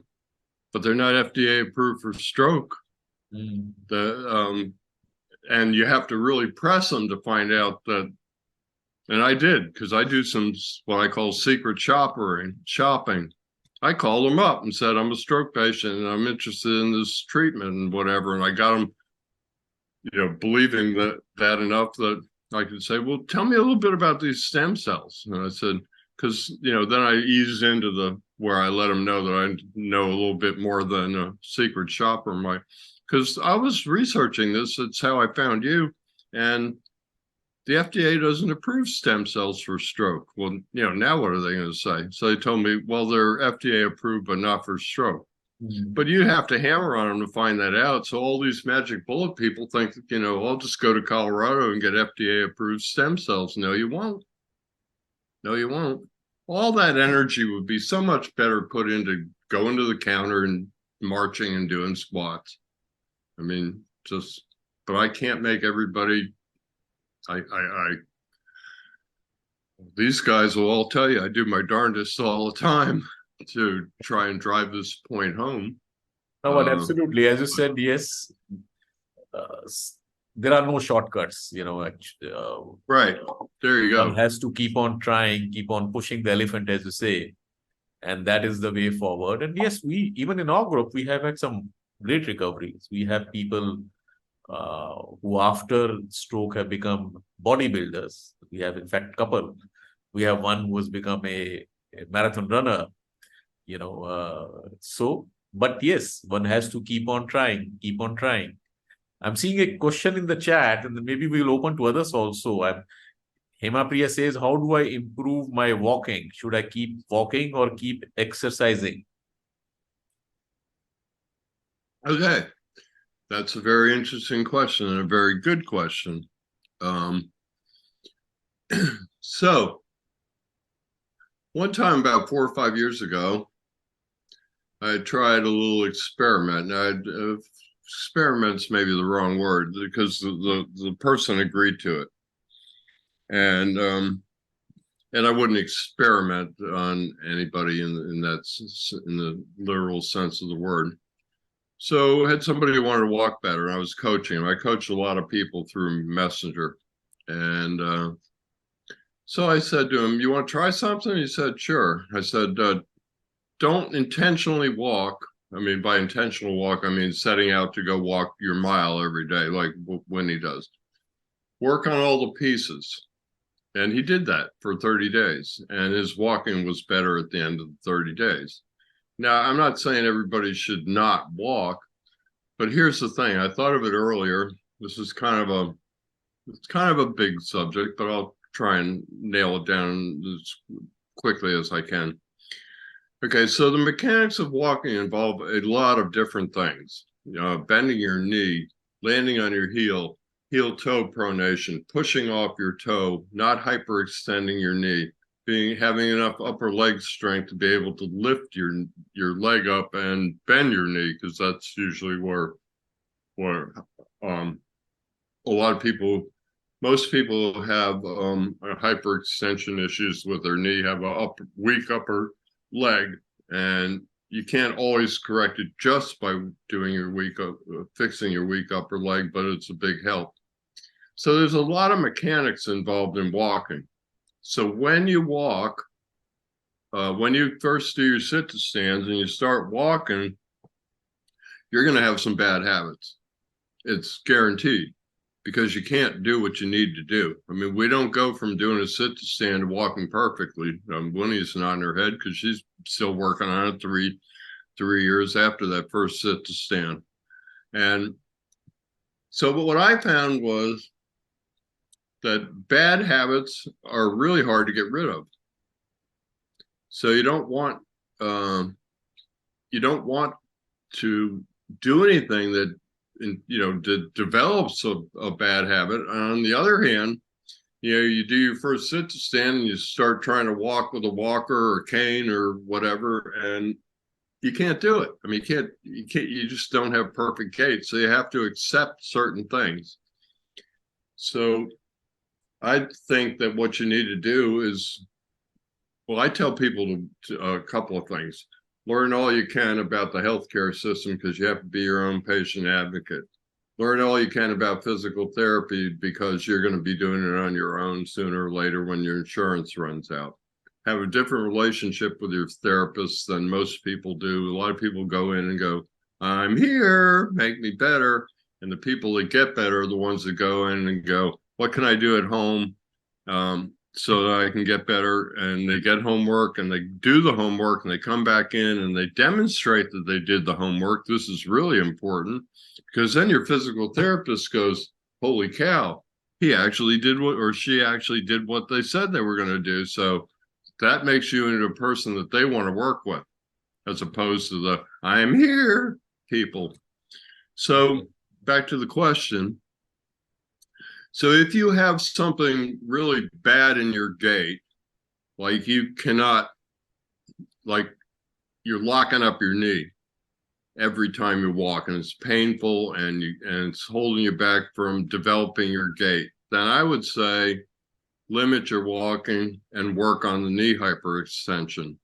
but they're not FDA approved for stroke. Mm. And you have to really press them to find out that. And I did, because I do some what I call secret shopping. I called them up and said, I'm a stroke patient and I'm interested in this treatment and whatever. And I got them, believing that enough that I could say, well, tell me a little bit about these stem cells. And I said, because, then I eased into where I let them know that I know a little bit more than a secret shopper might. Because I was researching this. It's how I found you. And the FDA doesn't approve stem cells for stroke. Well, now what are they going to say? So they told me, well, they're FDA approved, but not for stroke. Mm. But you have to hammer on them to find that out. So all these magic bullet people think, I'll just go to Colorado and get FDA approved stem cells. No, you won't. No, you won't. All that energy would be so much better put into going to the counter and marching and doing squats. I mean, but I can't make everybody. These guys will all tell you I do my darndest all the time to try and drive this point home. No, but absolutely, as you said, yes, uh, there are no shortcuts. Right. There you One go. has to keep on trying, keep on pushing the elephant, as you say, and that is the way forward. And yes, we even in our group we have had some great recoveries. We have people who after stroke have become bodybuilders. We have in fact couple. We have one who has become a marathon runner. So but yes, one has to keep on trying, keep on trying. I'm seeing a question in the chat, and then maybe we'll open to others also. Hema Priya says, how do I improve my walking? Should I keep walking or keep exercising? Okay. That's a very interesting question and a very good question. So one time about 4 or 5 years ago, I tried a little experiment. Experiment's maybe the wrong word because the person agreed to it. And I wouldn't experiment on anybody in the literal sense of the word. So I had somebody who wanted to walk better, and I was coaching him. I coached a lot of people through Messenger. And so I said to him, "You want to try something?" He said, "Sure." I said, "Don't intentionally walk." I mean, by intentional walk, I mean setting out to go walk your mile every day, like when he does. Work on all the pieces. And he did that for 30 days, and his walking was better at the end of the 30 days. Now, I'm not saying everybody should not walk, but here's the thing. I thought of it earlier. This is it's kind of a big subject, but I'll try and nail it down as quickly as I can. Okay, so the mechanics of walking involve a lot of different things. Bending your knee, landing on your heel toe pronation, pushing off your toe, not hyperextending your knee, having enough upper leg strength to be able to lift your leg up and bend your knee, because that's usually where a lot of people, most people have hyperextension issues with their knee, have a weak upper leg, and you can't always correct it just by doing fixing your weak upper leg, but it's a big help. So there's a lot of mechanics involved in walking. So when you walk, when you first do your sit to stands and you start walking, you're going to have some bad habits. It's guaranteed, because you can't do what you need to do. I mean, we don't go from doing a sit to stand to walking perfectly. Winnie's nodding her head because she's still working on it 3 years after that first sit to stand. And so, but what I found was that bad habits are really hard to get rid of. So you don't want to do anything that develops a bad habit. On the other hand, you do your first sit to stand and you start trying to walk with a walker or cane or whatever, and you can't do it. I mean, you just don't have perfect gait. So you have to accept certain things. So I think that what you need to do is, well, I tell people a couple of things. Learn all you can about the healthcare system, because you have to be your own patient advocate. Learn all you can about physical therapy, because you're going to be doing it on your own sooner or later when your insurance runs out. Have a different relationship with your therapist than most people do. A lot of people go in and go, "I'm here, make me better." And the people that get better are the ones that go in and go, "What can I do at home so that I can get better?" And they get homework and they do the homework and they come back in and they demonstrate that they did the homework. This is really important, because then your physical therapist goes, "Holy cow, he actually did what, or she actually did what they said they were going to do." So that makes you into a person that they want to work with, as opposed to the "I am here" people. So back to the question. So if you have something really bad in your gait, like you cannot, like you're locking up your knee every time you walk and it's painful and it's holding you back from developing your gait, then I would say limit your walking, and work on the knee hyperextension.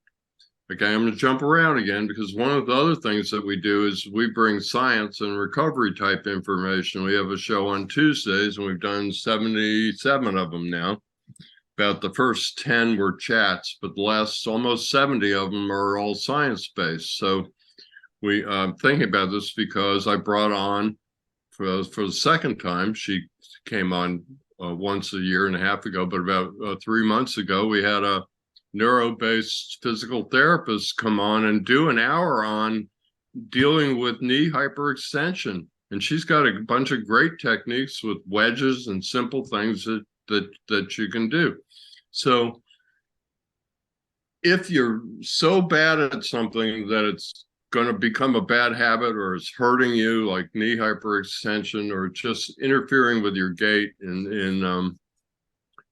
Okay, I'm going to jump around again because one of the other things that we do is we bring science and recovery type information. We have a show on Tuesdays, and we've done 77 of them now. About the first 10 were chats, but the last almost 70 of them are all science-based. So I'm thinking about this because I brought on, for the second time, she came on once a year and a half ago, but about 3 months ago, we had a neuro-based physical therapist come on and do an hour on dealing with knee hyperextension. And she's got a bunch of great techniques with wedges and simple things that you can do. So if you're so bad at something that it's going to become a bad habit or it's hurting you, like knee hyperextension, or just interfering with your gait in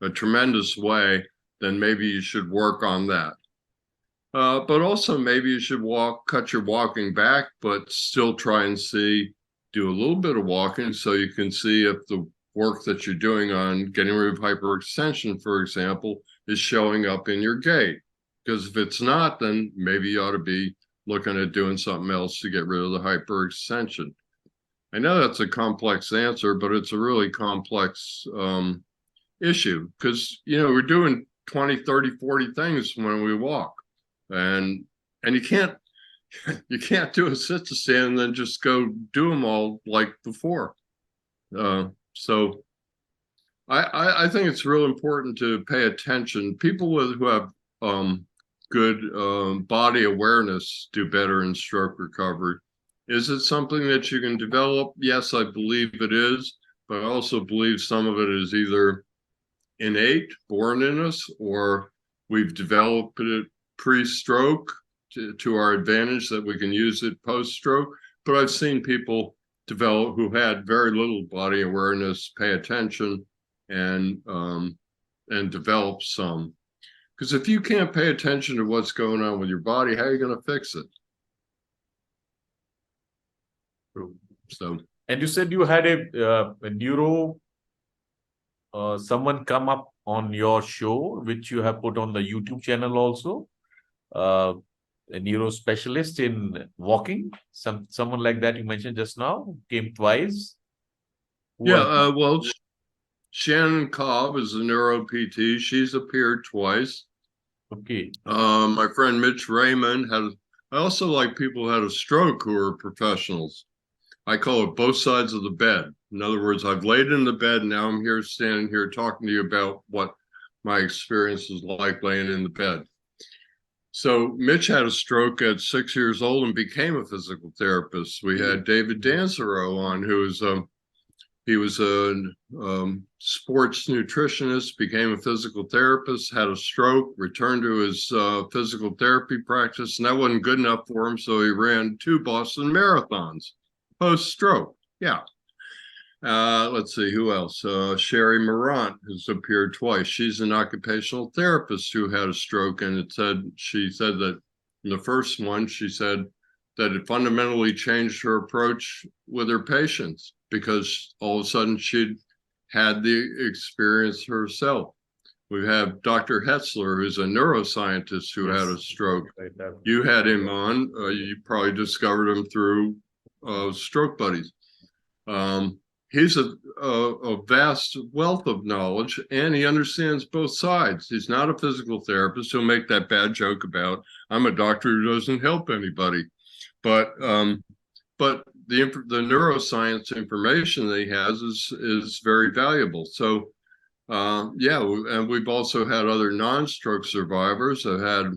a tremendous way, then maybe you should work on that. But also maybe you should cut your walking back, but still try and do a little bit of walking so you can see if the work that you're doing on getting rid of hyperextension, for example, is showing up in your gait. Because if it's not, then maybe you ought to be looking at doing something else to get rid of the hyperextension. I know that's a complex answer, but it's a really complex issue because, we're doing 20, 30, 40 things when we walk. And you can't do a sit to stand and then just go do them all like before. So I think it's real important to pay attention. People who have good body awareness do better in stroke recovery. Is it something that you can develop? Yes, I believe it is, but I also believe some of it is either innate, born in us, or we've developed it pre-stroke to our advantage that we can use it post-stroke. But I've seen people develop who had very little body awareness, pay attention, and develop some. Because if you can't pay attention to what's going on with your body, how are you going to fix it? So, and you said you had a neuro someone come up on your show, which you have put on the YouTube channel also. A neuro specialist in walking, someone like that you mentioned just now, came twice. Well, Shannon Cobb is a neuro PT. She's appeared twice. Okay. My friend Mitch Raymond I also like people who had a stroke who are professionals. I call it both sides of the bed. In other words, I've laid in the bed, and now I'm standing here talking to you about what my experience is like laying in the bed. So Mitch had a stroke at 6 years old and became a physical therapist. We had David Dansereau on, he was a sports nutritionist, became a physical therapist, had a stroke, returned to his physical therapy practice, and that wasn't good enough for him, so he ran 2 Boston marathons post-stroke. Yeah. Let's see, who else? Sherry Morant has appeared twice. She's an occupational therapist who had a stroke, and she said that in the first one, she said that it fundamentally changed her approach with her patients because all of a sudden she'd had the experience herself. We have Dr. Hetzler, who's a neuroscientist who had a stroke. You had him on. You probably discovered him through Stroke Buddies. He's a vast wealth of knowledge, and he understands both sides. He's not a physical therapist. He'll make that bad joke about, I'm a doctor who doesn't help anybody. But the neuroscience information that he has is very valuable. So, and we've also had other non-stroke survivors. I've had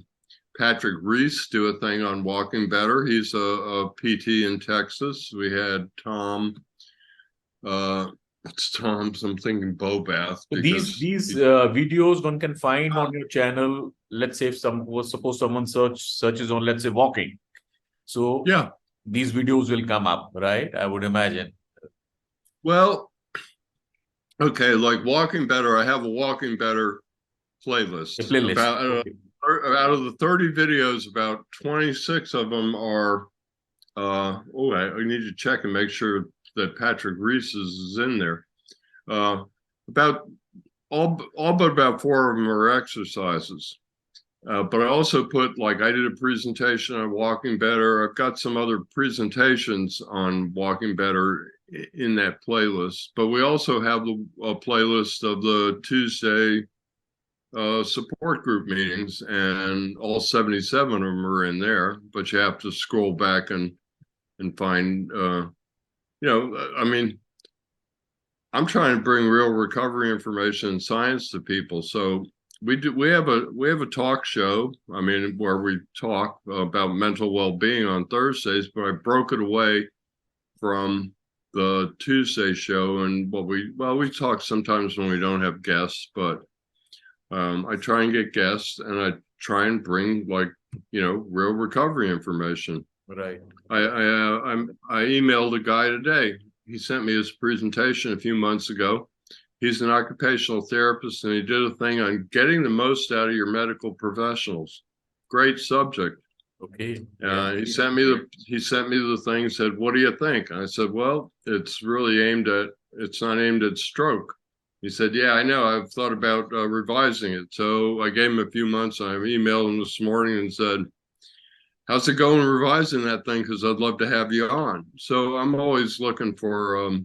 Patrick Reese do a thing on walking better. He's a PT in Texas. We had Tom. It's Tom's. I'm thinking Bobath. These videos one can find on your channel. Let's say if suppose someone searches on, let's say, walking. So yeah, these videos will come up, right? I would imagine. Well, okay, like Walking Better. I have a Walking Better playlist. A playlist. Out of the 30 videos, about 26 of them are. I need to check and make sure that Patrick Reese is in there. About all but about 4 of them are exercises. But I also put, like, I did a presentation on Walking Better. I've got some other presentations on Walking Better in that playlist. But we also have a playlist of the Tuesday support group meetings, and all 77 of them are in there. But you have to scroll back and find, I mean, I'm trying to bring real recovery information and science to people. So we have a talk show, I mean, where we talk about mental well-being on Thursdays, but I broke it away from the Tuesday show. And we talk sometimes when we don't have guests, but I try and get guests, and I try and bring, like, real recovery information. Right. I emailed a guy today. He sent me his presentation a few months ago. He's an occupational therapist, and he did a thing on getting the most out of your medical professionals. Great subject. Okay. He sent me the thing, said, "What do you think?" And I said, "Well, it's not aimed at stroke." He said, "Yeah, I know. I've thought about revising it." So I gave him a few months. I emailed him this morning and said, "How's it going revising that thing? Because I'd love to have you on." So I'm always looking for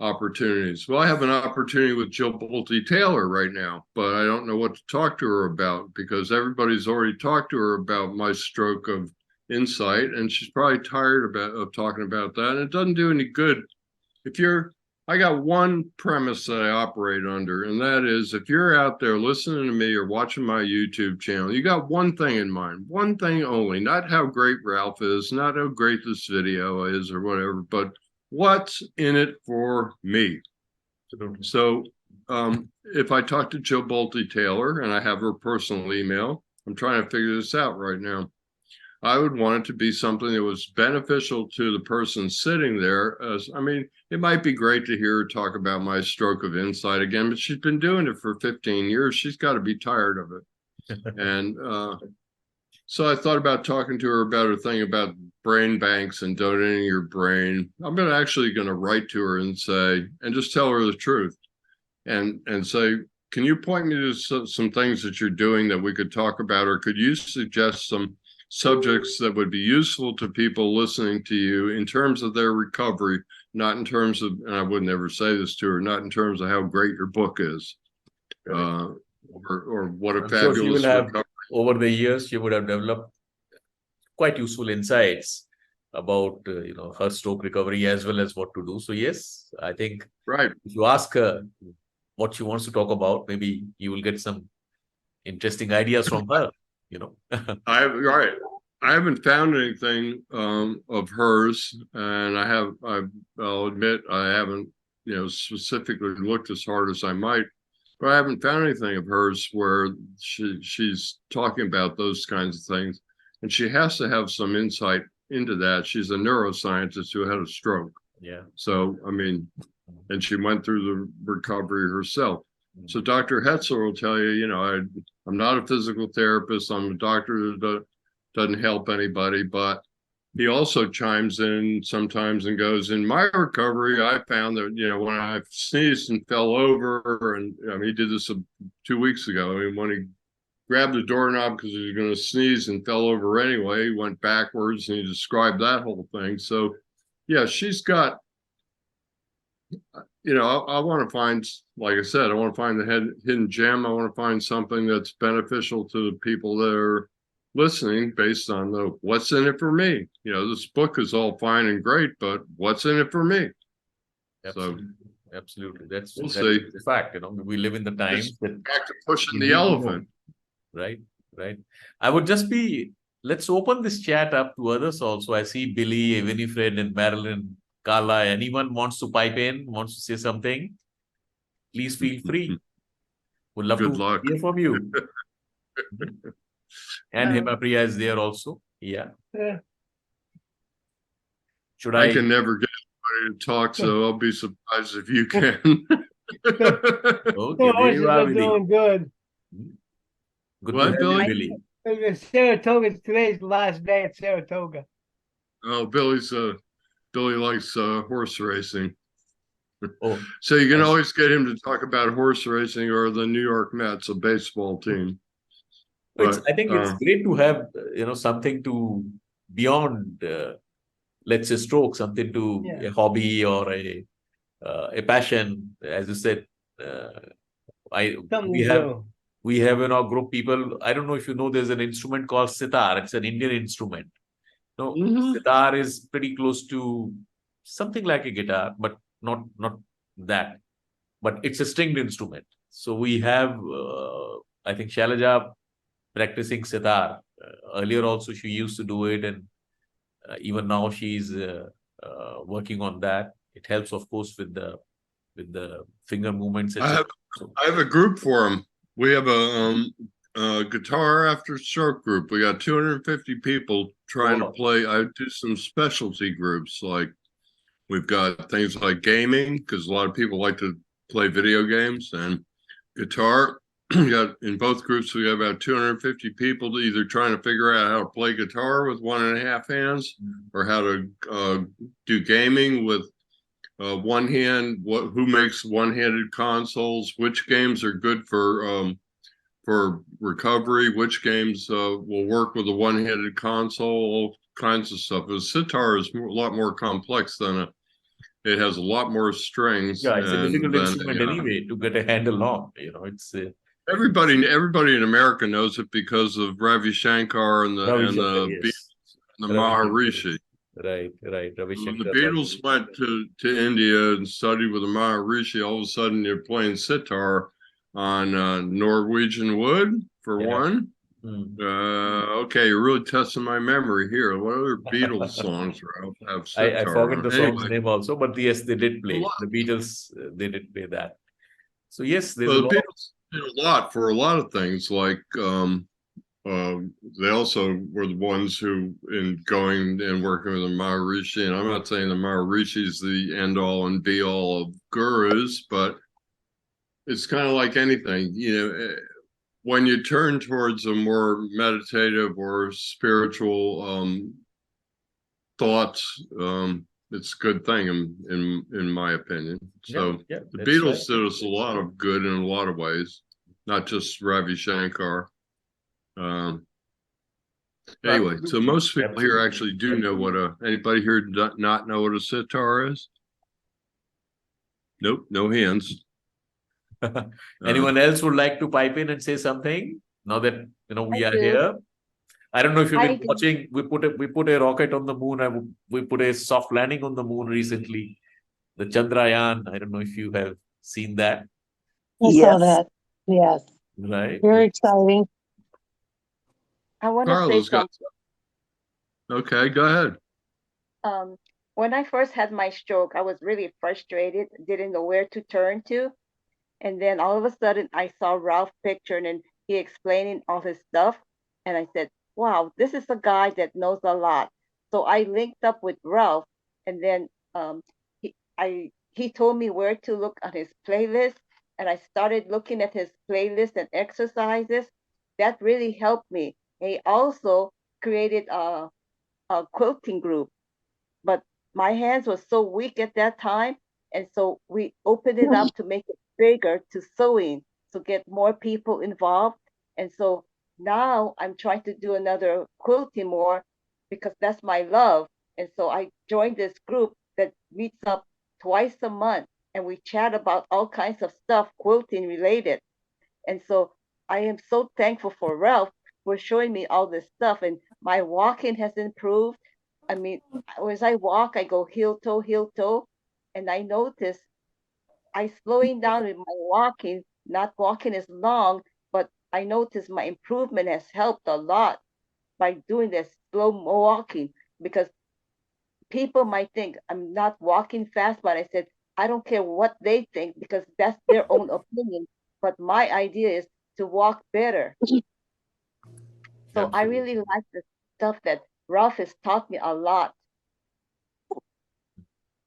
opportunities. Well, I have an opportunity with Jill Bolte Taylor right now, but I don't know what to talk to her about, because everybody's already talked to her about my stroke of insight, and she's probably tired of talking about that. And it doesn't do any good. I got one premise that I operate under, and that is, if you're out there listening to me or watching my YouTube channel, you got one thing in mind, one thing only, not how great Ralph is, not how great this video is or whatever, but what's in it for me. So if I talk to Jill Bolte Taylor, and I have her personal email, I'm trying to figure this out right now. I would want it to be something that was beneficial to the person sitting there. It might be great to hear her talk about my stroke of insight again, but she's been doing it for 15 years. She's got to be tired of it. And so I thought about talking to her about a thing about brain banks and donating your brain. I'm actually going to write to her and just tell her the truth and say, "Can you point me to some things that you're doing that we could talk about, or could you suggest some subjects that would be useful to people listening to you in terms of their recovery, not in terms of," and I would never say this to her, "not in terms of how great your book is, or what a fabulous recovery." Over the years, she would have developed quite useful insights about her stroke recovery as well as what to do. So yes, I think right. If you ask her what she wants to talk about, maybe you will get some interesting ideas from her. I haven't found anything of hers, and I'll admit I haven't specifically looked as hard as I might, but I haven't found anything of hers where she's talking about those kinds of things, and she has to have some insight into that. She's a neuroscientist who had a stroke. Yeah. So and she went through the recovery herself. So Dr. Hetzel will tell you, I'm not a physical therapist. I'm a doctor that doesn't help anybody, but he also chimes in sometimes and goes, "In my recovery, I found that, when I sneezed and fell over," and he did this 2 weeks ago. When he grabbed the doorknob because he was going to sneeze and fell over anyway, he went backwards, and he described that whole thing. So yeah, she's got, I want to find, like I said, I want to find the hidden gem. I want to find something that's beneficial to the people that are listening based on what's in it for me. This book is all fine and great, but what's in it for me? Absolutely. That's see. The fact. We live in the times that back to pushing the elephant. Right. I would just let's open this chat up to others also. I see Billy, Winifred, and Marilyn, Carla. Anyone wants to pipe in, wants to say something? Please feel free. Would love to hear from you. And Himapriya is there also. Yeah. I can never get anybody to talk, so I'll be surprised if you can. Okay, been doing good. Good what, Billy? Saratoga, today's the last day at Saratoga. Oh, Billy likes horse racing. Oh, So you can nice. always get him to talk about horse racing or the New York Mets, a baseball team. But I think it's great to have, something to beyond, let's say, stroke, something to Yeah. a hobby or a passion. As you said, uh, I Something we to have do. we have in our group people. I don't know if you know, there's an instrument called sitar. It's an Indian instrument. No, mhm. sitar is pretty close to something like a guitar, but not that. But it's a stringed instrument. So we have, I think, Shailaja practicing sitar. Earlier also she used to do it, and even now she's working on that. It helps, of course, with the finger movements, I etc. have So, I have a group for him. We have a guitar after stroke group. We got 250 people trying to wow. play. I do some specialty groups, like we've got things like gaming, because a lot of people like to play video games, and guitar. We got in both groups, we got about 250 people either trying to figure out how to play guitar with 1.5 hands, or how to do gaming with one hand. Who makes one-handed consoles? Which games are good for recovery? Which games will work with a one-handed console? All kinds of stuff. A sitar is a lot more complex than a. It has a lot more strings Yeah, it's a and difficult than instrument anyway to get a handle on. It's everybody in America knows it because of Ravi Shankar and Ravi and Shankar, the yes. the Ravi Shankar Maharishi. is right. Ravi When the Shankar. Beatles went to India and studied with the Maharishi, all of a sudden you're playing sitar on Norwegian wood for Yeah. one. Hmm. Okay, you're really testing my memory here. What other Beatles songs have I sitar forget the on? song's Anyway, name also, but yes, they did a play. lot. The Beatles, they did play that. So yes, there's a Well, the lot of. Beatles did a lot for a lot of things, like they also were the ones who, in going and working with the Maharishi, and I'm not saying the Maharishi is the end all and be all of gurus, but it's kind of like anything, when you turn towards a more meditative or spiritual thoughts, it's a good thing in my opinion. Yeah, So yeah, the that's right. Beatles did us a lot of good in a lot of ways, not just Ravi Shankar. Um, Anyway, so Absolutely. most people here Absolutely. actually do know what anybody here not know what a sitar is? Nope, no hands. Uh, Anyone else would like to pipe in and say something now that I we are do. here? I don't know if you've I been do. watching. We put a rocket on the moon. We put a soft landing on the moon recently. The Chandrayaan. I don't know if you have seen that, I saw that. Yes. right? Very exciting. I want to say Carla's got. something. Okay, go ahead. Um, when I first had my stroke, I was really frustrated, didn't know where to turn to. And then all of a sudden, I saw Ralph picture and he explaining all his stuff. And I said, wow, this is a guy that knows a lot. So I linked up with Ralph, and then he told me where to look on his playlist, and I started looking at his playlist and exercises. That really helped me. He also created a quilting group, but my hands were so weak at that time. And so we opened it up to make it bigger to sewing to get more people involved. And so now I'm trying to do another quilting more because that's my love. And so I joined this group that meets up twice a month, and we chat about all kinds of stuff quilting related. And so I am so thankful for Ralph for showing me all this stuff. And my walking has improved. I mean, as I walk, I go heel toe, heel toe. And I notice I slowing down with my walking, not walking as long, but I notice my improvement has helped a lot by doing this slow walking, because people might think I'm not walking fast, but I said, I don't care what they think because that's their own opinion. But my idea is to walk better. So I Absolutely. really like the stuff that Ralph has taught me a lot.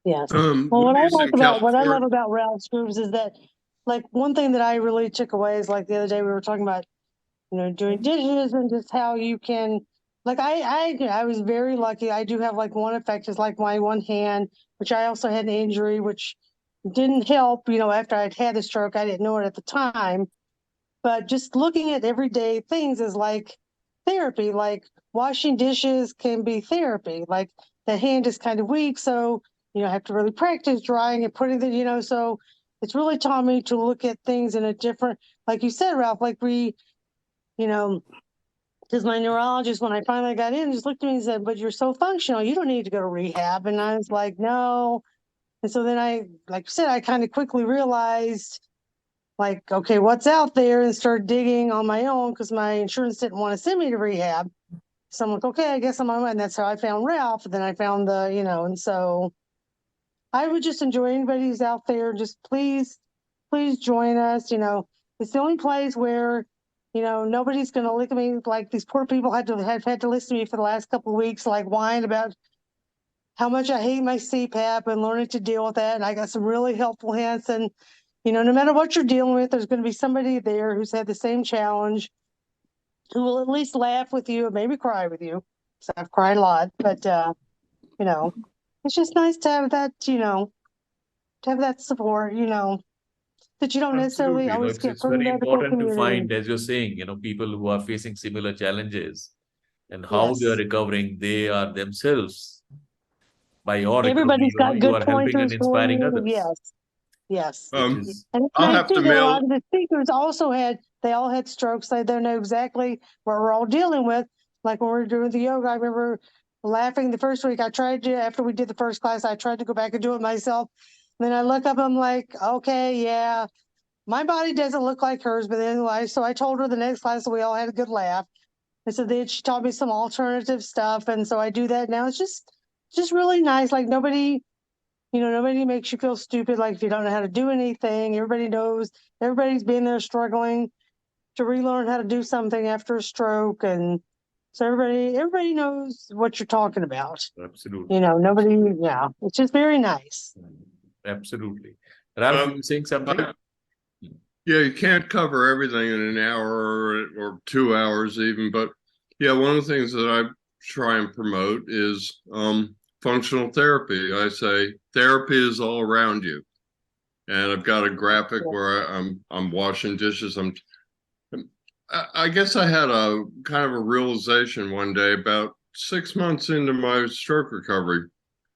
Yes. Well, When what I he's like in about what I California, love about Ralph's groups is that, like, one thing that I really took away is, like, the other day we were talking about, doing dishes and just how you can, like, I was very lucky. I do have, like, one effect is like my one hand, which I also had an injury, which didn't help, after I'd had the stroke. I didn't know it at the time, but just looking at everyday things is like therapy. Like washing dishes can be therapy. Like the hand is kind of weak, so I have to really practice drying and putting the, so it's really taught me to look at things in a different, like you said, Ralph, like you know, because my neurologist, when I finally got in, just looked at me and said, "But you're so functional, you don't need to go to rehab." And I was like, "No." And so then like you said, I kind of quickly realized, like, okay, what's out there, and started digging on my own because my insurance didn't want to send me to rehab. So I'm like, okay, I guess I'm on my way. And that's how I found Ralph. And then I found and so I would just enjoy anybody who's out there. Just please join us. It's the only place where, nobody's going to look at me like these poor people have had to listen to me for the last couple of weeks, like whine about how much I hate my CPAP and learning to deal with that. And I got some really helpful hints. And, no matter what you're dealing with, there's going to be somebody there who's had the same challenge, who will at least laugh with you and maybe cry with you. So I've cried a lot, but, it's just nice to have that, support, that you don't necessarily Absolutely. always It's, get it's from the very medical important to community. find, as you're saying, people who are facing similar challenges and how they are Yes. recovering. They are themselves, by your recovery, Everybody's got you good are helping and pointers for inspiring you. others, Yes. Yes. which Um, is And it's I'll nice have to too that a mail. lot of the speakers also they all had strokes. They know exactly what we're all dealing with. Like when we were doing the yoga, I remember laughing the first week. After we did the first class, I tried to go back and do it myself. Then I look up, I'm like, okay, yeah, my body doesn't look like hers. But anyway, so I told her the next class, we all had a good laugh. And so then she taught me some alternative stuff. And so I do that now. It's just really nice. Like nobody makes you feel stupid. Like if you don't know how to do anything, everybody knows, everybody's been there struggling to relearn how to do something after a stroke. And so everybody knows what you're talking about. absolutely. Nobody, yeah, it's just very nice. Absolutely. Ralph, you Um, were saying something? Yeah, you can't cover everything in an hour or 2 hours even, but yeah, one of the things that I try and promote is functional therapy. I say therapy is all around you, and I've got a graphic where I'm washing dishes. I guess I had a kind of a realization one day about 6 months into my stroke recovery.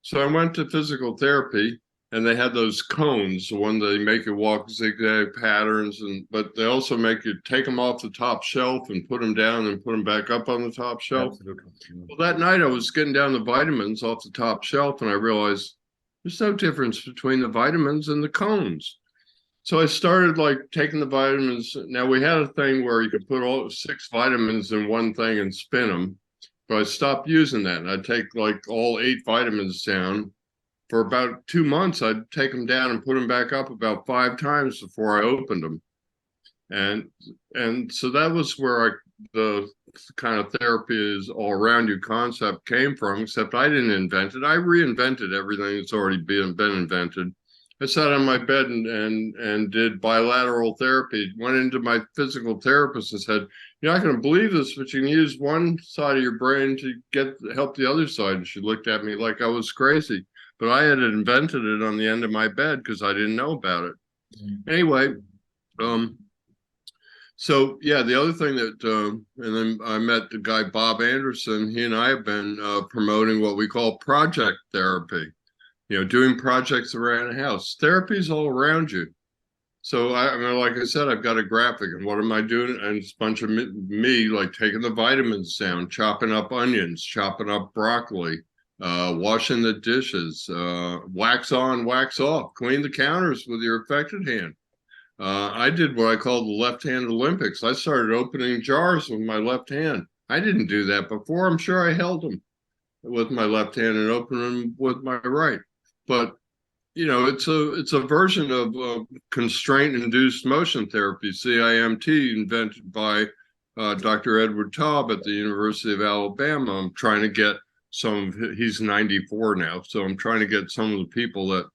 So I went to physical therapy, and they had those cones, the one they make you walk zigzag patterns, but they also make you take them off the top shelf and put them down and put them back up on the top shelf. Absolutely. Well, that night I was getting down the vitamins off the top shelf, and I realized there's no difference between the vitamins and the cones. So I started like taking the vitamins. Now we had a thing where you could put all 6 vitamins in one thing and spin them, but I stopped using that. And I'd take like all 8 vitamins down. For about 2 months, I'd take them down and put them back up about 5 times before I opened them. And so that was where the kind of therapy is all around you concept came from, except I didn't invent it. I reinvented everything that's already been invented. I sat on my bed and did bilateral therapy, went into my physical therapist and said, "You're not going to believe this, but you can use one side of your brain to help the other side." And she looked at me like I was crazy, but I had invented it on the end of my bed because I didn't know about it. Anyway, so yeah, the other thing that, and then I met the guy, Bob Anderson. He and I have been promoting what we call project therapy. Doing projects around the house. Therapy is all around you. So I mean, like I said, I've got a graphic, and what am I doing? And it's a bunch of me like taking the vitamins down, chopping up onions, chopping up broccoli, washing the dishes, wax on, wax off, clean the counters with your affected hand. I did what I call the left hand Olympics. I started opening jars with my left hand. I didn't do that before. I'm sure I held them with my left hand and opened them with my right. But it's a version of constraint-induced motion therapy, CIMT, invented by Dr. Edward Taub at the University of Alabama. I'm trying to get he's 94 now, so I'm trying to get some of the people that,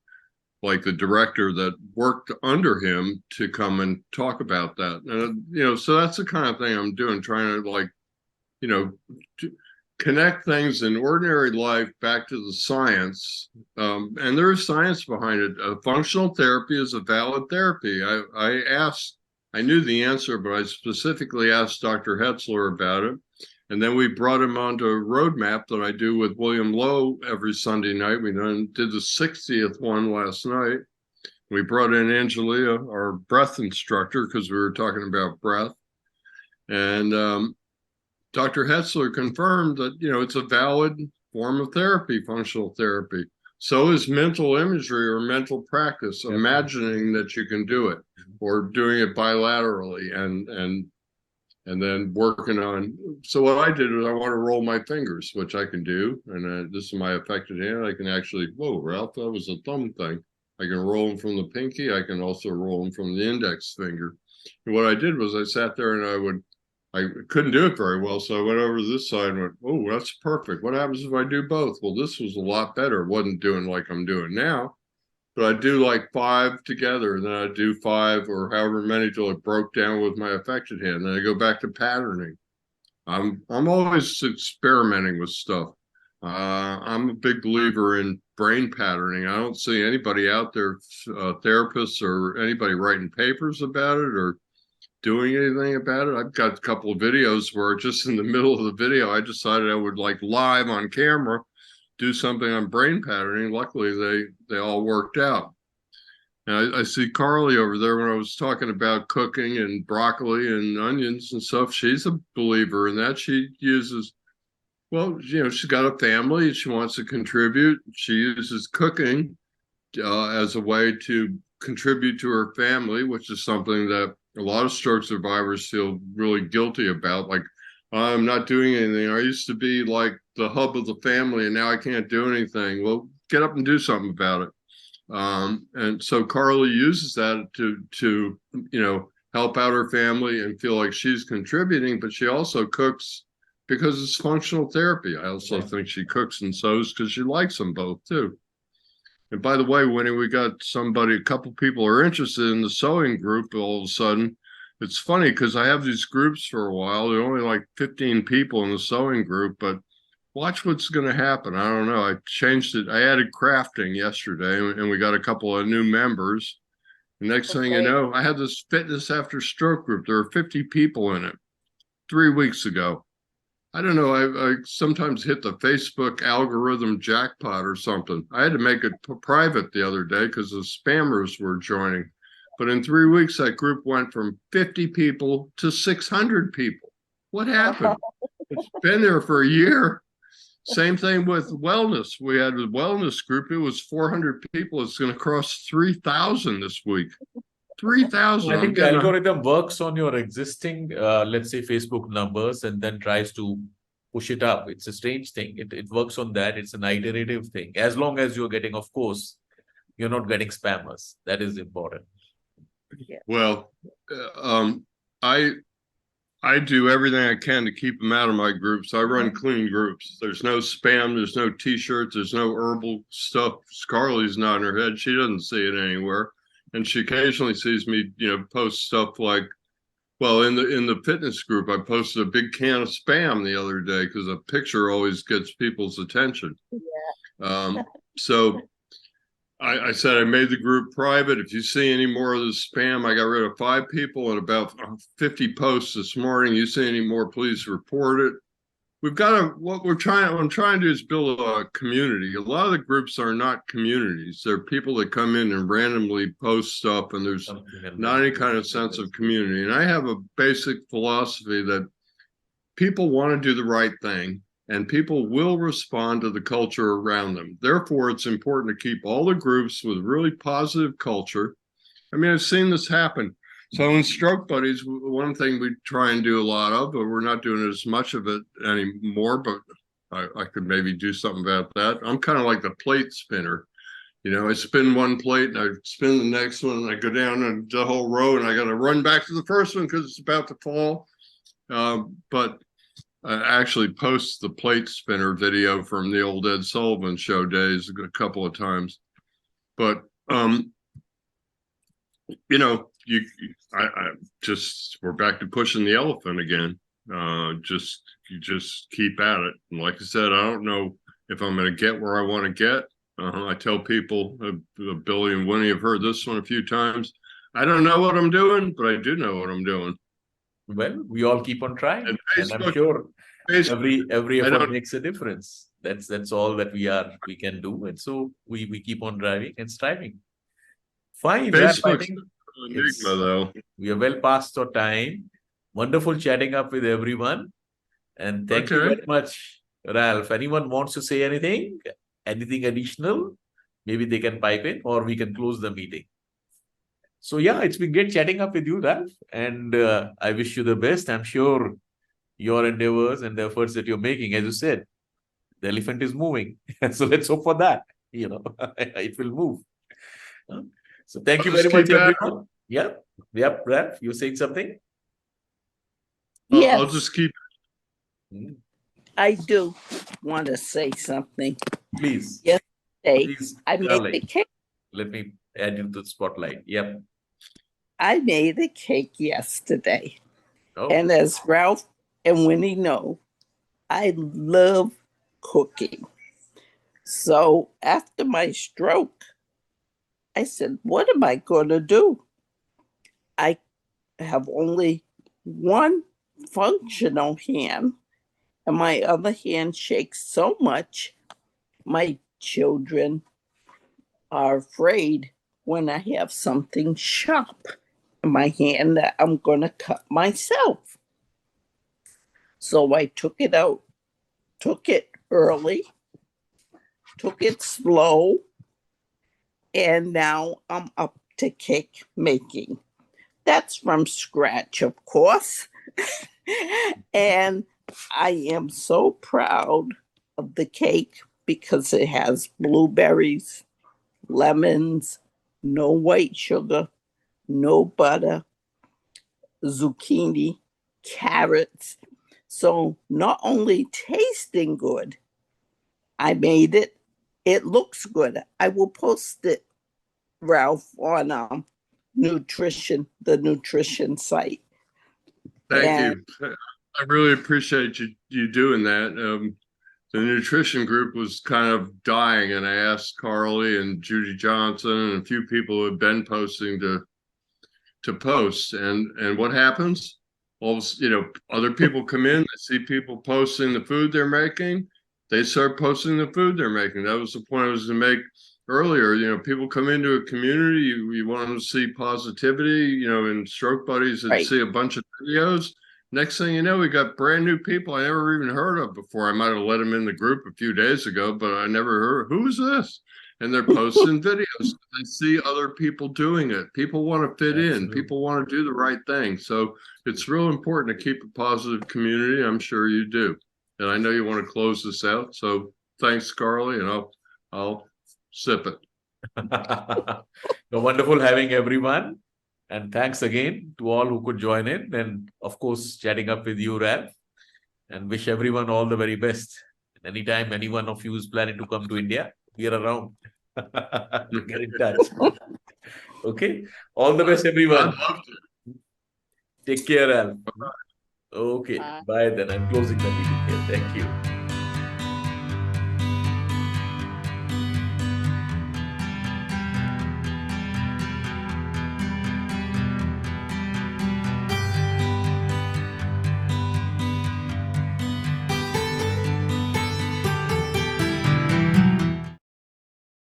like the director that worked under him, to come and talk about that. And, so that's the kind of thing I'm doing, trying to connect things in ordinary life back to the science. And there is science behind it. Functional therapy is a valid therapy. I knew the answer, but I specifically asked Dr. Hetzler about it. And then we brought him onto a roadmap that I do with William Lowe every Sunday night. We did the 60th one last night. We brought in Angelia, our breath instructor, because we were talking about breath. And Dr. Hetzler confirmed that, it's a valid form of therapy, functional therapy. So is mental imagery or mental practice, imagining that you can do it, or doing it bilaterally and then working on. So what I did is I want to roll my fingers, which I can do. And this is my affected hand. I can actually, whoa, Ralph, that was a thumb thing. I can roll them from the pinky. I can also roll them from the index finger. And what I did was I sat there and I couldn't do it very well. So I went over to this side and went, oh, that's perfect. What happens if I do both? Well, this was a lot better. It wasn't doing like I'm doing now. But I do like 5 together, and then I do 5 or however many till it broke down with my affected hand. Then I go back to patterning. I'm always experimenting with stuff. I'm a big believer in brain patterning. I don't see anybody out there, therapists or anybody writing papers about it or doing anything about it. I've got a couple of videos where just in the middle of the video, I decided I would like live on camera do something on brain patterning. Luckily, they all worked out. And I see Carly over there when I was talking about cooking and broccoli and onions and stuff. She's a believer in that. She uses, well, she's got a family and she wants to contribute. She uses cooking as a way to contribute to her family, which is something that a lot of stroke survivors feel really guilty about. Like, I'm not doing anything. I used to be like the hub of the family, and now I can't do anything. Well, get up and do something about it. And so Carly uses that to help out her family and feel like she's contributing, but she also cooks because it's functional therapy. I also think she cooks and sews because she likes them both too. And by the way, Winnie, we got a couple people are interested in the sewing group all of a sudden. It's funny because I have these groups for a while. There are only like 15 people in the sewing group, but watch what's going to happen. I don't know. I changed it. I added crafting yesterday, and we got a couple of new members. The next thing you know, I had this fitness after stroke group. There are 50 people in it 3 weeks ago. I don't know. I sometimes hit the Facebook algorithm jackpot or something. I had to make it private the other day because the spammers were joining. But in 3 weeks, that group went from 50 people to 600 people. What happened? It's been there for a year. Same thing with wellness. We had a wellness group. It was 400 people. It's going to cross 3,000 this week. 3,000. I think the algorithm works on your existing, let's say, Facebook numbers and then tries to push it up. It's a strange thing. It works on that. It's an iterative thing. As long as you're getting, of course, you're not getting spammers. That is important. Well, I do everything I can to keep them out of my groups. I run clean groups. There's no spam. There's no T-shirts. There's no herbal stuff. Carly's nodding her head. She doesn't see it anywhere. And she occasionally sees me, post stuff like, well, in the fitness group, I posted a big can of spam the other day because a picture always gets people's attention. Yeah. So I said I made the group private. If you see any more of this spam, I got rid of 5 people and about 50 posts this morning. You see any more, please report it. We've got what I'm trying to do is build a community. A lot of the groups are not communities. They're people that come in and randomly post stuff, and there's not any kind of sense of community. And I have a basic philosophy that people want to do the right thing, and people will respond to the culture around them. Therefore, it's important to keep all the groups with really positive culture. I mean, I've seen this happen. So in Stroke Buddies, one thing we try and do a lot of, but we're not doing as much of it anymore, but I could maybe do something about that. I'm kind of like the plate spinner. I spin one plate and I spin the next one and I go down the whole row and I got to run back to the first one because it's about to fall. But I actually post the plate spinner video from the old Ed Sullivan Show days a couple of times. But, we're back to pushing the elephant again. You just keep at it. And like I said, I don't know if I'm going to get where I want to get. I tell people, Billy and Winnie have heard this one a few times. I don't know what I'm doing, but I do know what I'm doing. Well, we all keep on trying, And and I'm sure Facebook, every I effort don't- makes a difference. That's all that we can do, and so we keep on driving and striving. Fine, Ralph, I Facebook's think an enigma, though. we are well past our time. Wonderful chatting up with everyone, and thank you Okay. very much, Ralph. Anyone wants to say anything? Anything additional? Maybe they can pipe in, or we can close the meeting. So yeah, it's been great chatting up with you, Ralph, and I wish you the best. I'm sure your endeavors and the efforts that you're making, as you said, the elephant is moving. So let's hope for that. It will move. So thank you I'll just very much, keep at it. everyone. Yep, Ralph, you're saying something? I'll Yes, just keep. Hmm. I do want to say something. Please, Hey, please, I made Charlie, a cake. let me add you to the spotlight. Yep. I made a cake yesterday. Oh, And as Ralph and Winnie know, I love cooking. So after my stroke, I said, what am I going to do? I have only one functional hand, and my other hand shakes so much, my children are afraid when I have something sharp in my hand that I'm going to cut myself. So I took it out, took it early, took it slow, and now I'm up to cake making. That's from scratch, of course. And I am so proud of the cake because it has blueberries, lemons, no white sugar, no butter, zucchini, carrots. So not only tasting good, I made it. It looks good. I will post it, Ralph, on the nutrition site. Thank you. I really appreciate you doing that. The nutrition group was kind of dying, and I asked Carly and Judy Johnson and a few people who had been posting to post. And what happens? Other people come in, they see people posting the food they're making, they start posting the food they're making. That was the point I was to make earlier. People come into a community, you want them to see positivity, in Stroke Buddies, and Right. see a bunch of videos. Next thing you know, we got brand new people I never even heard of before. I might have let them in the group a few days ago, but I never heard, who's this? And they're posting videos. I see other people doing it. People want to fit in. Absolutely. People want to do the right thing. So it's real important to keep a positive community. I'm sure you do. And I know you want to close this out. So thanks, Carly, and I'll sip it. Wonderful having everyone. And thanks again to all who could join in. And of course, chatting up with you, Ralph. And wish everyone all the very best. Anytime any one of you is planning to come to India, we are around. Get in touch. Okay. All the best, everyone. I'd love to. Take care, Ralph. Okay. Bye. Bye then. I'm closing the meeting here. Thank you.